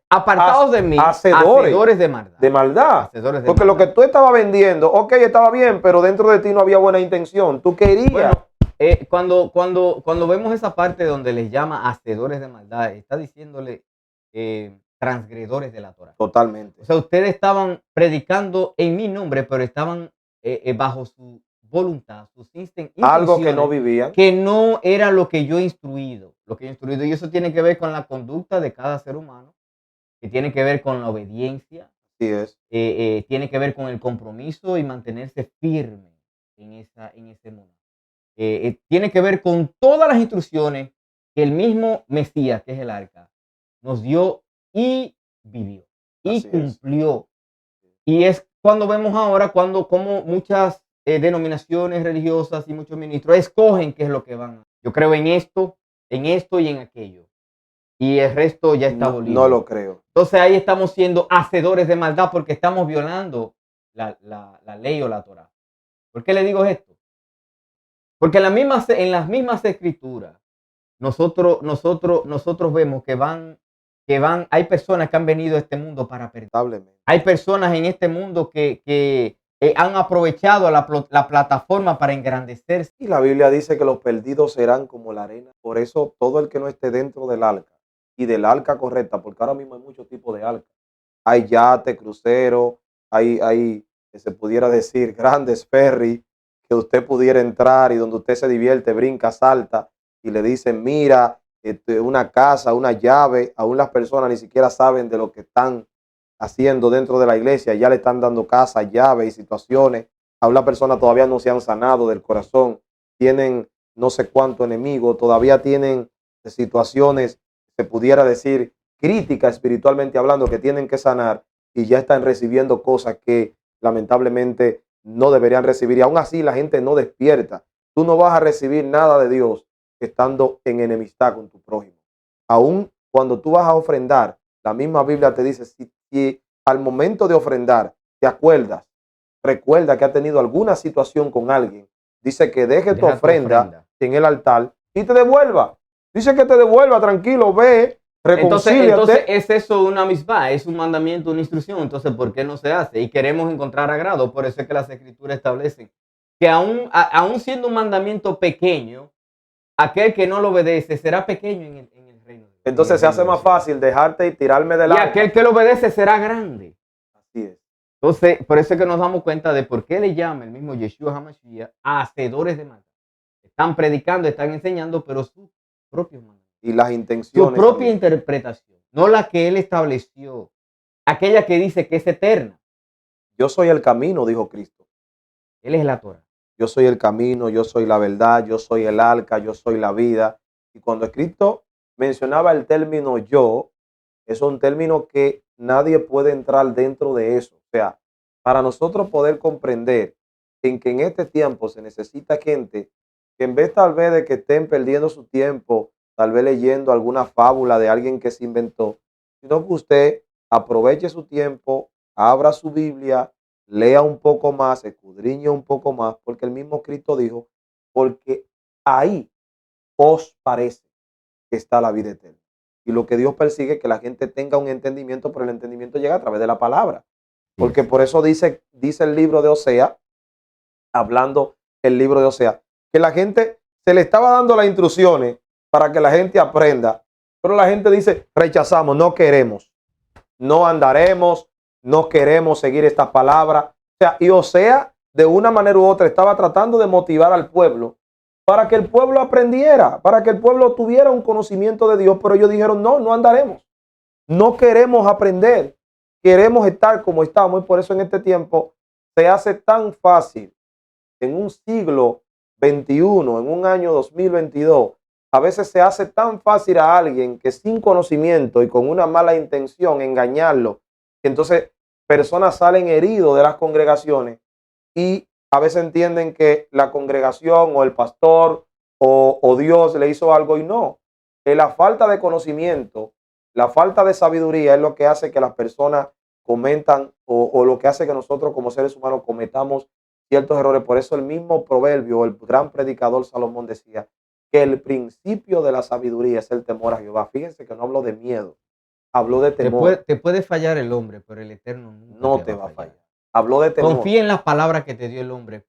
apartados de mí, hacedores de maldad. De maldad. Hacedores de Porque maldad. lo que tú estabas vendiendo, ok, estaba bien, pero dentro de ti no había buena intención. Tú querías. Bueno, cuando vemos esa parte donde les llama hacedores de maldad, está diciéndole transgredores de la Torah. Totalmente. O sea, ustedes estaban predicando en mi nombre, pero estaban bajo su voluntad, sus algo que no vivían. Que no era lo que yo he instruido. Y eso tiene que ver con la conducta de cada ser humano, que tiene que ver con la obediencia. Así es. Tiene que ver con el compromiso y mantenerse firme en ese mundo. Tiene que ver con todas las instrucciones que el mismo Mesías, que es el arca, nos dio y vivió y Así cumplió. Y es cuando vemos ahora como muchas denominaciones religiosas y muchos ministros escogen qué es lo que van. Yo creo en esto y en aquello. Y el resto ya está abolido. No lo creo. Entonces ahí estamos siendo hacedores de maldad porque estamos violando la ley o la Torah. ¿Por qué le digo esto? Porque en las mismas escrituras nosotros vemos que hay personas que han venido a este mundo para perder. Hay personas en este mundo que han aprovechado la plataforma para engrandecerse. Y la Biblia dice que los perdidos serán como la arena. Por eso todo el que no esté dentro del arca y del arca correcta, porque ahora mismo hay muchos tipos de arca. Hay yate, crucero, hay se pudiera decir grandes ferry que usted pudiera entrar y donde usted se divierte, brinca, salta y le dicen, mira, una casa, una llave. Aún las personas ni siquiera saben de lo que están haciendo dentro de la iglesia, ya le están dando casa, llave y situaciones. Aún las personas todavía no se han sanado del corazón, tienen no sé cuánto enemigo, todavía tienen situaciones, se pudiera decir, críticas espiritualmente hablando, que tienen que sanar y ya están recibiendo cosas que lamentablemente no deberían recibir. Y aún así la gente no despierta. Tú no vas a recibir nada de Dios estando en enemistad con tu prójimo. Aún cuando tú vas a ofrendar, la misma Biblia te dice, si al momento de ofrendar te acuerdas, recuerda que ha tenido alguna situación con alguien, dice que deje tu Deja tu ofrenda ofrenda. en el altar y te devuelva. Dice que te devuelva, tranquilo, ve, Entonces reconcíliate. es eso una misma, es un mandamiento, una instrucción. Entonces, ¿por qué no se hace? Y queremos encontrar agrado. Por eso es que las escrituras establecen que aún siendo un mandamiento pequeño, aquel que no lo obedece será pequeño en el reino. Entonces se hace más fácil dejarte y tirarme del Y arca. aquel que lo obedece será grande. Así es. Entonces, por eso es que nos damos cuenta de por qué le llama el mismo Yeshua HaMashiach a hacedores de maldad. Están predicando, están enseñando, pero sus propios mandamientos. Y las Su intenciones. propia También. interpretación, no la que él estableció, aquella que dice que es eterna. Yo soy el camino, dijo Cristo. Él es la Torah. Yo soy el camino, yo soy la verdad, yo soy el arca, yo soy la vida. Y cuando Cristo mencionaba el término yo, es un término que nadie puede entrar dentro de eso. O sea, para nosotros poder comprender en que en este tiempo se necesita gente que en vez tal vez de que estén perdiendo su tiempo, tal vez leyendo alguna fábula de alguien que se inventó, sino que usted aproveche su tiempo, abra su Biblia, lea un poco más, escudriñe un poco más, porque el mismo Cristo dijo, porque ahí os parece que está la vida eterna. Y lo que Dios persigue es que la gente tenga un entendimiento, pero el entendimiento llega a través de la palabra. Porque por eso dice el libro de Osea, hablando el libro de Osea, que la gente se le estaba dando las instrucciones para que la gente aprenda, pero la gente dice, rechazamos, no queremos, no andaremos, no queremos seguir estas palabras. O sea, y Osea, de una manera u otra, estaba tratando de motivar al pueblo para que el pueblo aprendiera, para que el pueblo tuviera un conocimiento de Dios, pero ellos dijeron, no, no andaremos, no queremos aprender, queremos estar como estamos, y por eso en este tiempo se hace tan fácil, en un siglo XXI, en un año 2022, a veces se hace tan fácil a alguien que sin conocimiento y con una mala intención engañarlo, que entonces personas salen heridos de las congregaciones y a veces entienden que la congregación o el pastor o Dios le hizo algo y no. La falta de conocimiento, la falta de sabiduría es lo que hace que las personas comentan o lo que hace que nosotros como seres humanos cometamos ciertos errores. Por eso el mismo proverbio, el gran predicador Salomón decía que el principio de la sabiduría es el temor a Jehová. Fíjense que no habló de miedo, habló de temor. Te puede fallar el hombre, pero el Eterno nunca No te va a fallar. Habló de temor. Confía en las palabras que te dio el hombre,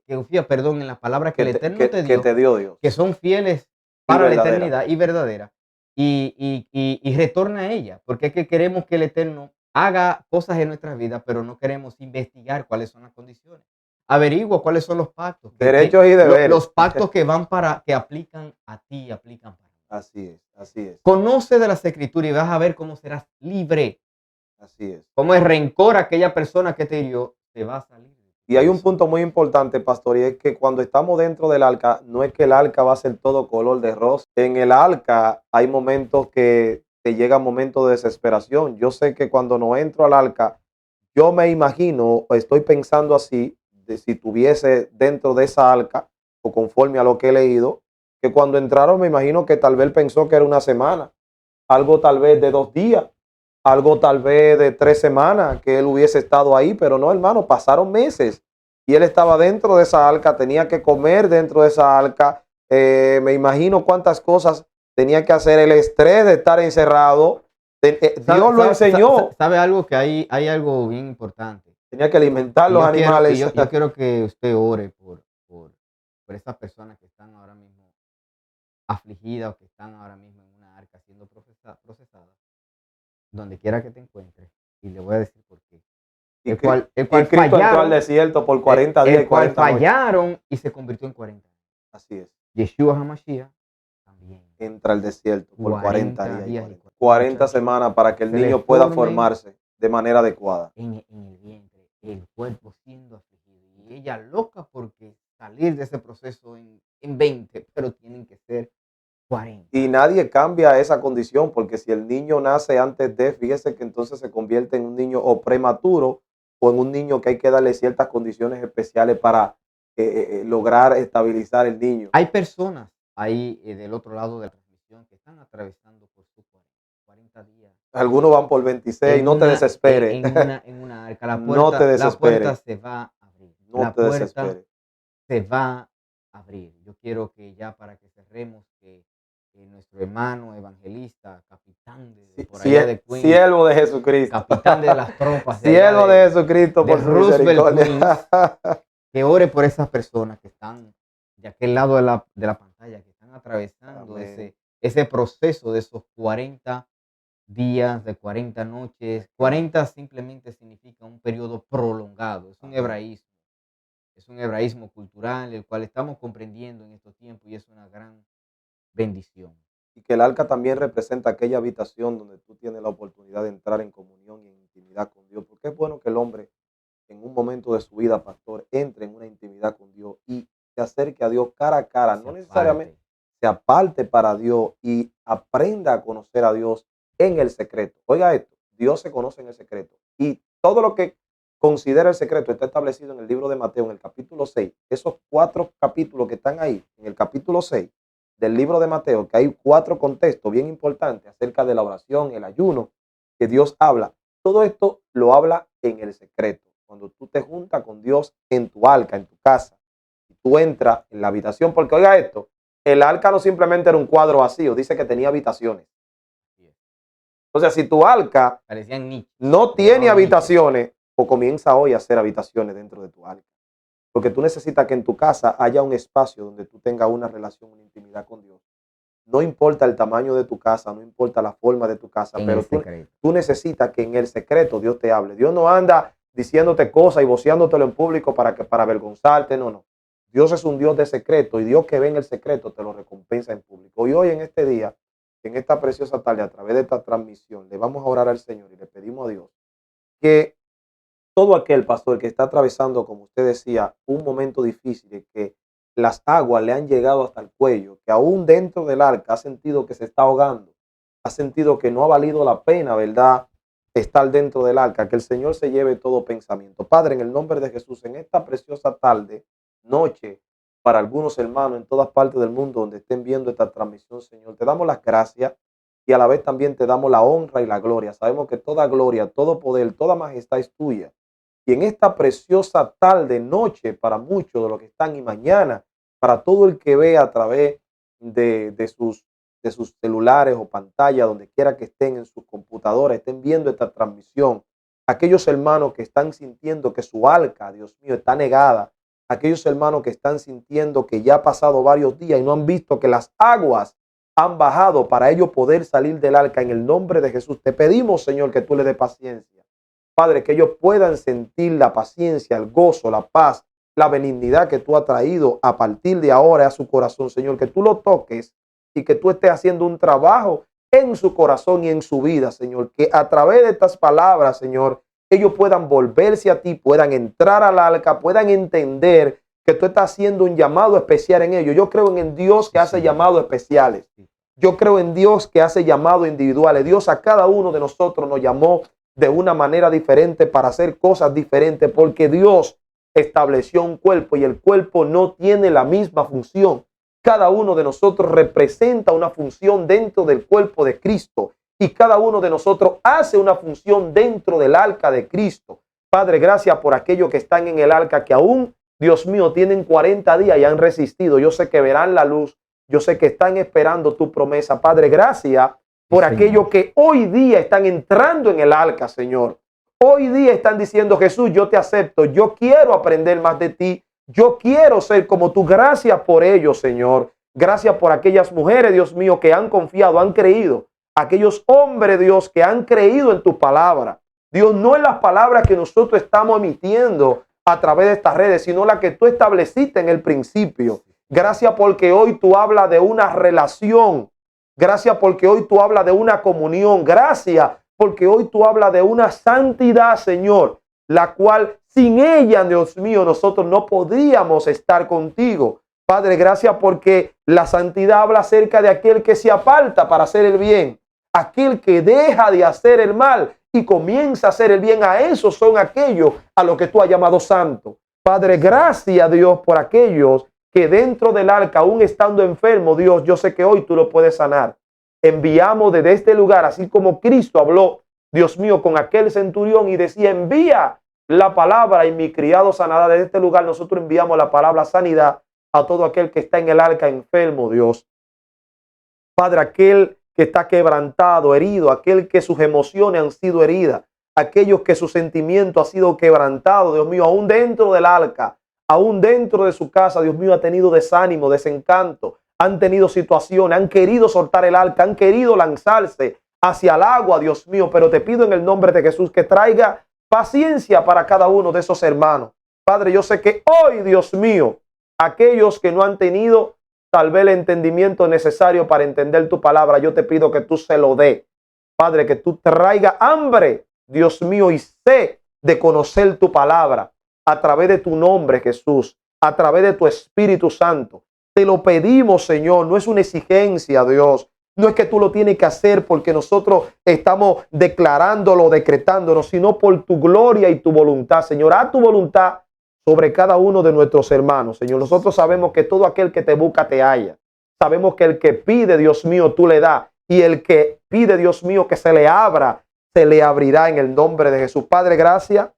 confía, perdón, en las palabras que el Eterno te dio, que te dio Dios, que son fieles para la eternidad y verdaderas, y retorna a ella, porque es que queremos que el Eterno haga cosas en nuestras vidas, pero no queremos investigar cuáles son las condiciones. Averigua cuáles son los pactos. Derechos y deberes. Los pactos que que aplican a ti, aplican para ti. Así es, así es. Conoce de las escrituras y vas a ver cómo serás libre. Así es. Como el rencor a aquella persona que te hirió, te va a salir. Y hay un punto muy importante, pastor, y es que cuando estamos dentro del arca, no es que el arca va a ser todo color de rosa. En el arca hay momentos que te llegan momentos de desesperación. Yo sé que cuando no entro al arca, yo me imagino, estoy pensando así, de si tuviese dentro de esa arca, o conforme a lo que he leído, que cuando entraron me imagino que tal vez pensó que era una semana, algo tal vez de 2 días, algo tal vez de 3 semanas que él hubiese estado ahí, pero no, hermano, pasaron meses y él estaba dentro de esa arca, tenía que comer dentro de esa arca, me imagino cuántas cosas tenía que hacer, el estrés de estar encerrado, Dios lo enseñó. ¿Sabe algo? Que hay algo bien importante. Tenía que alimentar los animales. Yo quiero que usted ore por esas personas que están ahora mismo afligidas o que están ahora mismo en una arca siendo procesadas, donde quiera que te encuentres. Y le voy a decir por qué. El cual Cristo entró al desierto por 40 días y 40 noches. Fallaron y se convirtió en 40. Así es. Yeshua HaMashiach también entra al desierto por 40 días. 40 40 semanas para que el niño pueda formarse de manera adecuada. En el vientre, el cuerpo siendo afligido. Y ella loca porque salir de ese proceso en 20, pero tienen que ser 40. Y nadie cambia esa condición, porque si el niño nace antes de, fíjese que entonces se convierte en un niño o prematuro o en un niño que hay que darle ciertas condiciones especiales para lograr estabilizar el niño. Hay personas ahí del otro lado de la transmisión que están atravesando por sus 40 días Algunos van por 26, no te desesperes. en una arca. La No te puerta desesperes. se va a abrir. No La te puerta desesperes. se va a abrir. Yo quiero que ya para que cerremos, que nuestro hermano evangelista, capitán de por allá de Queens, Siervo de Jesucristo. capitán de las tropas de allá Siervo de Jesucristo de por su Roosevelt, misericordia. que ore por esas personas que están de aquel lado de la pantalla, que están atravesando Amén. ese proceso de esos 40 días, de 40 noches. 40 simplemente significa un periodo prolongado, es un Amén. hebraísmo. Es un hebraísmo cultural, el cual estamos comprendiendo en estos tiempos y es una gran bendición. Y que el arca también representa aquella habitación donde tú tienes la oportunidad de entrar en comunión y en intimidad con Dios. Porque es bueno que el hombre en un momento de su vida, pastor, entre en una intimidad con Dios y se acerque a Dios cara a cara, no necesariamente se aparte para Dios y aprenda a conocer a Dios en el secreto. Oiga esto, Dios se conoce en el secreto y todo lo que considera el secreto está establecido en el libro de Mateo, en el capítulo 6. Esos 4 capítulos que están ahí, en el capítulo 6 del libro de Mateo, que hay 4 contextos bien importantes acerca de la oración, el ayuno, que Dios habla. Todo esto lo habla en el secreto. Cuando tú te juntas con Dios en tu arca, en tu casa, y tú entras en la habitación, porque oiga esto, el arca no simplemente era un cuadro vacío, dice que tenía habitaciones. O sea, si tu arca no tiene habitaciones, o comienza hoy a hacer habitaciones dentro de tu arca. Porque tú necesitas que en tu casa haya un espacio donde tú tengas una relación, una intimidad con Dios. No importa el tamaño de tu casa, no importa la forma de tu casa, pero tú necesitas que en el secreto Dios te hable. Dios no anda diciéndote cosas y voceándotelo en público para avergonzarte, no. Dios es un Dios de secreto y Dios que ve en el secreto te lo recompensa en público. Y hoy en este día, en esta preciosa tarde, a través de esta transmisión, le vamos a orar al Señor y le pedimos a Dios que todo aquel pastor que está atravesando, como usted decía, un momento difícil, que las aguas le han llegado hasta el cuello, que aún dentro del arca ha sentido que se está ahogando, ha sentido que no ha valido la pena, ¿verdad?, estar dentro del arca, que el Señor se lleve todo pensamiento. Padre, en el nombre de Jesús, en esta preciosa tarde, noche, para algunos hermanos en todas partes del mundo donde estén viendo esta transmisión, Señor, te damos las gracias y a la vez también te damos la honra y la gloria. Sabemos que toda gloria, todo poder, toda majestad es tuya. Y en esta preciosa tarde, noche, para muchos de los que están y mañana, para todo el que ve a través de sus celulares o pantallas, donde quiera que estén en sus computadoras, estén viendo esta transmisión, aquellos hermanos que están sintiendo que su arca, Dios mío, está negada, aquellos hermanos que están sintiendo que ya ha pasado varios días y no han visto que las aguas han bajado para ellos poder salir del arca, en el nombre de Jesús, te pedimos, Señor, que tú le des paciencia. Padre, que ellos puedan sentir la paciencia, el gozo, la paz, la benignidad que tú has traído a partir de ahora a su corazón, Señor, que tú lo toques y que tú estés haciendo un trabajo en su corazón y en su vida, Señor, que a través de estas palabras, Señor, ellos puedan volverse a ti, puedan entrar al arca, puedan entender que tú estás haciendo un llamado especial en ellos. Yo creo en Dios que hace llamados especiales. Yo creo en Dios que hace llamados individuales. Dios a cada uno de nosotros nos llamó de una manera diferente para hacer cosas diferentes, porque Dios estableció un cuerpo y el cuerpo no tiene la misma función. Cada uno de nosotros representa una función dentro del cuerpo de Cristo y cada uno de nosotros hace una función dentro del arca de Cristo. Padre, gracias por aquellos que están en el arca que aún, Dios mío, tienen 40 días y han resistido. Yo sé que verán la luz. Yo sé que están esperando tu promesa. Padre, gracias por aquellos que hoy día están entrando en el arca, Señor. Hoy día están diciendo, Jesús, yo te acepto, yo quiero aprender más de ti, yo quiero ser como tú. Gracias por ello, Señor. Gracias por aquellas mujeres, Dios mío, que han confiado, han creído. Aquellos hombres, Dios, que han creído en tu palabra. Dios, no en las palabras que nosotros estamos emitiendo a través de estas redes, sino la que tú estableciste en el principio. Gracias porque hoy tú hablas de una relación. Gracias porque hoy tú hablas de una comunión. Gracias porque hoy tú hablas de una santidad, Señor. la cual sin ella, Dios mío, nosotros no podríamos estar contigo. Padre, gracias porque la santidad habla acerca de aquel que se aparta para hacer el bien, aquel que deja de hacer el mal y comienza a hacer el bien. A esos son aquellos a los que tú has llamado santo. Padre, gracias, Dios, por aquellos que dentro del arca, aún estando enfermo, Dios, yo sé que hoy tú lo puedes sanar. Enviamos desde este lugar, así como Cristo habló, Dios mío, con aquel centurión y decía, envía la palabra y mi criado sanará. Desde este lugar nosotros enviamos la palabra sanidad a todo aquel que está en el arca enfermo, Dios. Padre, aquel que está quebrantado, herido, aquel que sus emociones han sido heridas, aquellos que su sentimiento ha sido quebrantado, Dios mío, aún dentro del arca, aún dentro de su casa, Dios mío, ha tenido desánimo, desencanto, han tenido situaciones, han querido soltar el arca, han querido lanzarse hacia el agua, Dios mío, pero te pido en el nombre de Jesús que traiga paciencia para cada uno de esos hermanos. Padre, yo sé que hoy, Dios mío, aquellos que no han tenido tal vez el entendimiento necesario para entender tu palabra, yo te pido que tú se lo dé. Padre, que tú traiga hambre, Dios mío, y sed de conocer tu palabra a través de tu nombre, Jesús, a través de tu Espíritu Santo. Te lo pedimos, Señor, no es una exigencia, Dios. No es que tú lo tienes que hacer porque nosotros estamos declarándolo, decretándolo, sino por tu gloria y tu voluntad, Señor. Haz tu voluntad sobre cada uno de nuestros hermanos, Señor. Nosotros sabemos que todo aquel que te busca te halla. Sabemos que el que pide, Dios mío, tú le das. Y el que pide, Dios mío, que se le abra, se le abrirá en el nombre de Jesús. Padre, gracias.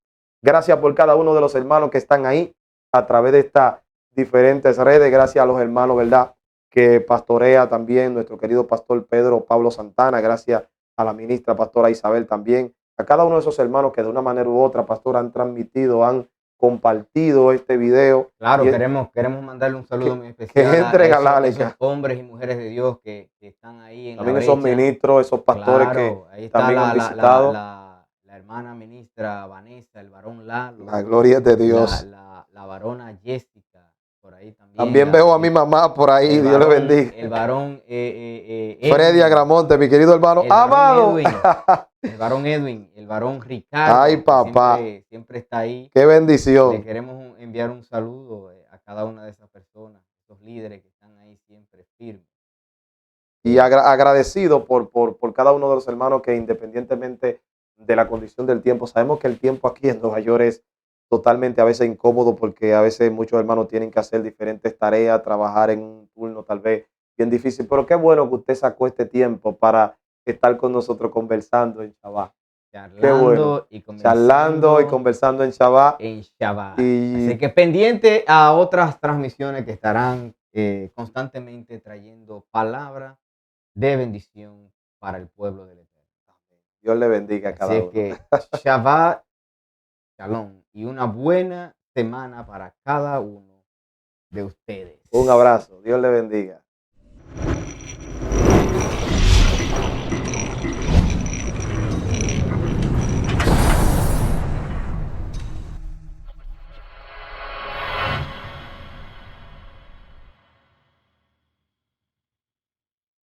Gracias por cada uno de los hermanos que están ahí a través de estas diferentes redes. Gracias a los hermanos, ¿verdad?, que pastorea también nuestro querido pastor Pedro Pablo Santana. Gracias a la ministra pastora Isabel también. A cada uno de esos hermanos que de una manera u otra, pastor, han transmitido, han compartido este video. Claro, queremos mandarle un saludo muy especial que entren a esos hombres y mujeres de Dios que están ahí en también la esos brecha. ministros, esos pastores, Claro, que ahí está también han visitado. la hermana ministra Vanessa, el varón Lalo. La gloria es de Dios. La varona Jessica, por ahí también. También veo a mi mamá por ahí, Dios le bendiga. El varón Freddy Agramonte, mi querido hermano amado. El varón Edwin, el varón Ricardo. Ay, papá. Siempre está ahí. Qué bendición. Le queremos enviar un saludo a cada una de esas personas, esos líderes que están ahí siempre firmes. Y agradecido por cada uno de los hermanos que, independientemente de la condición del tiempo, sabemos que el tiempo aquí en Nueva York es totalmente a veces incómodo porque a veces muchos hermanos tienen que hacer diferentes tareas, trabajar en un turno tal vez bien difícil, pero qué bueno que usted sacó este tiempo para estar con nosotros conversando en Shabbat. Qué bueno. Charlando y conversando en Shabbat. Así que pendiente a otras transmisiones que estarán constantemente trayendo palabra de bendición para el pueblo del Eterno. Dios le bendiga a cada uno. Así que Shabbat, Shalom y una buena semana para cada uno de ustedes. Un abrazo. Dios le bendiga.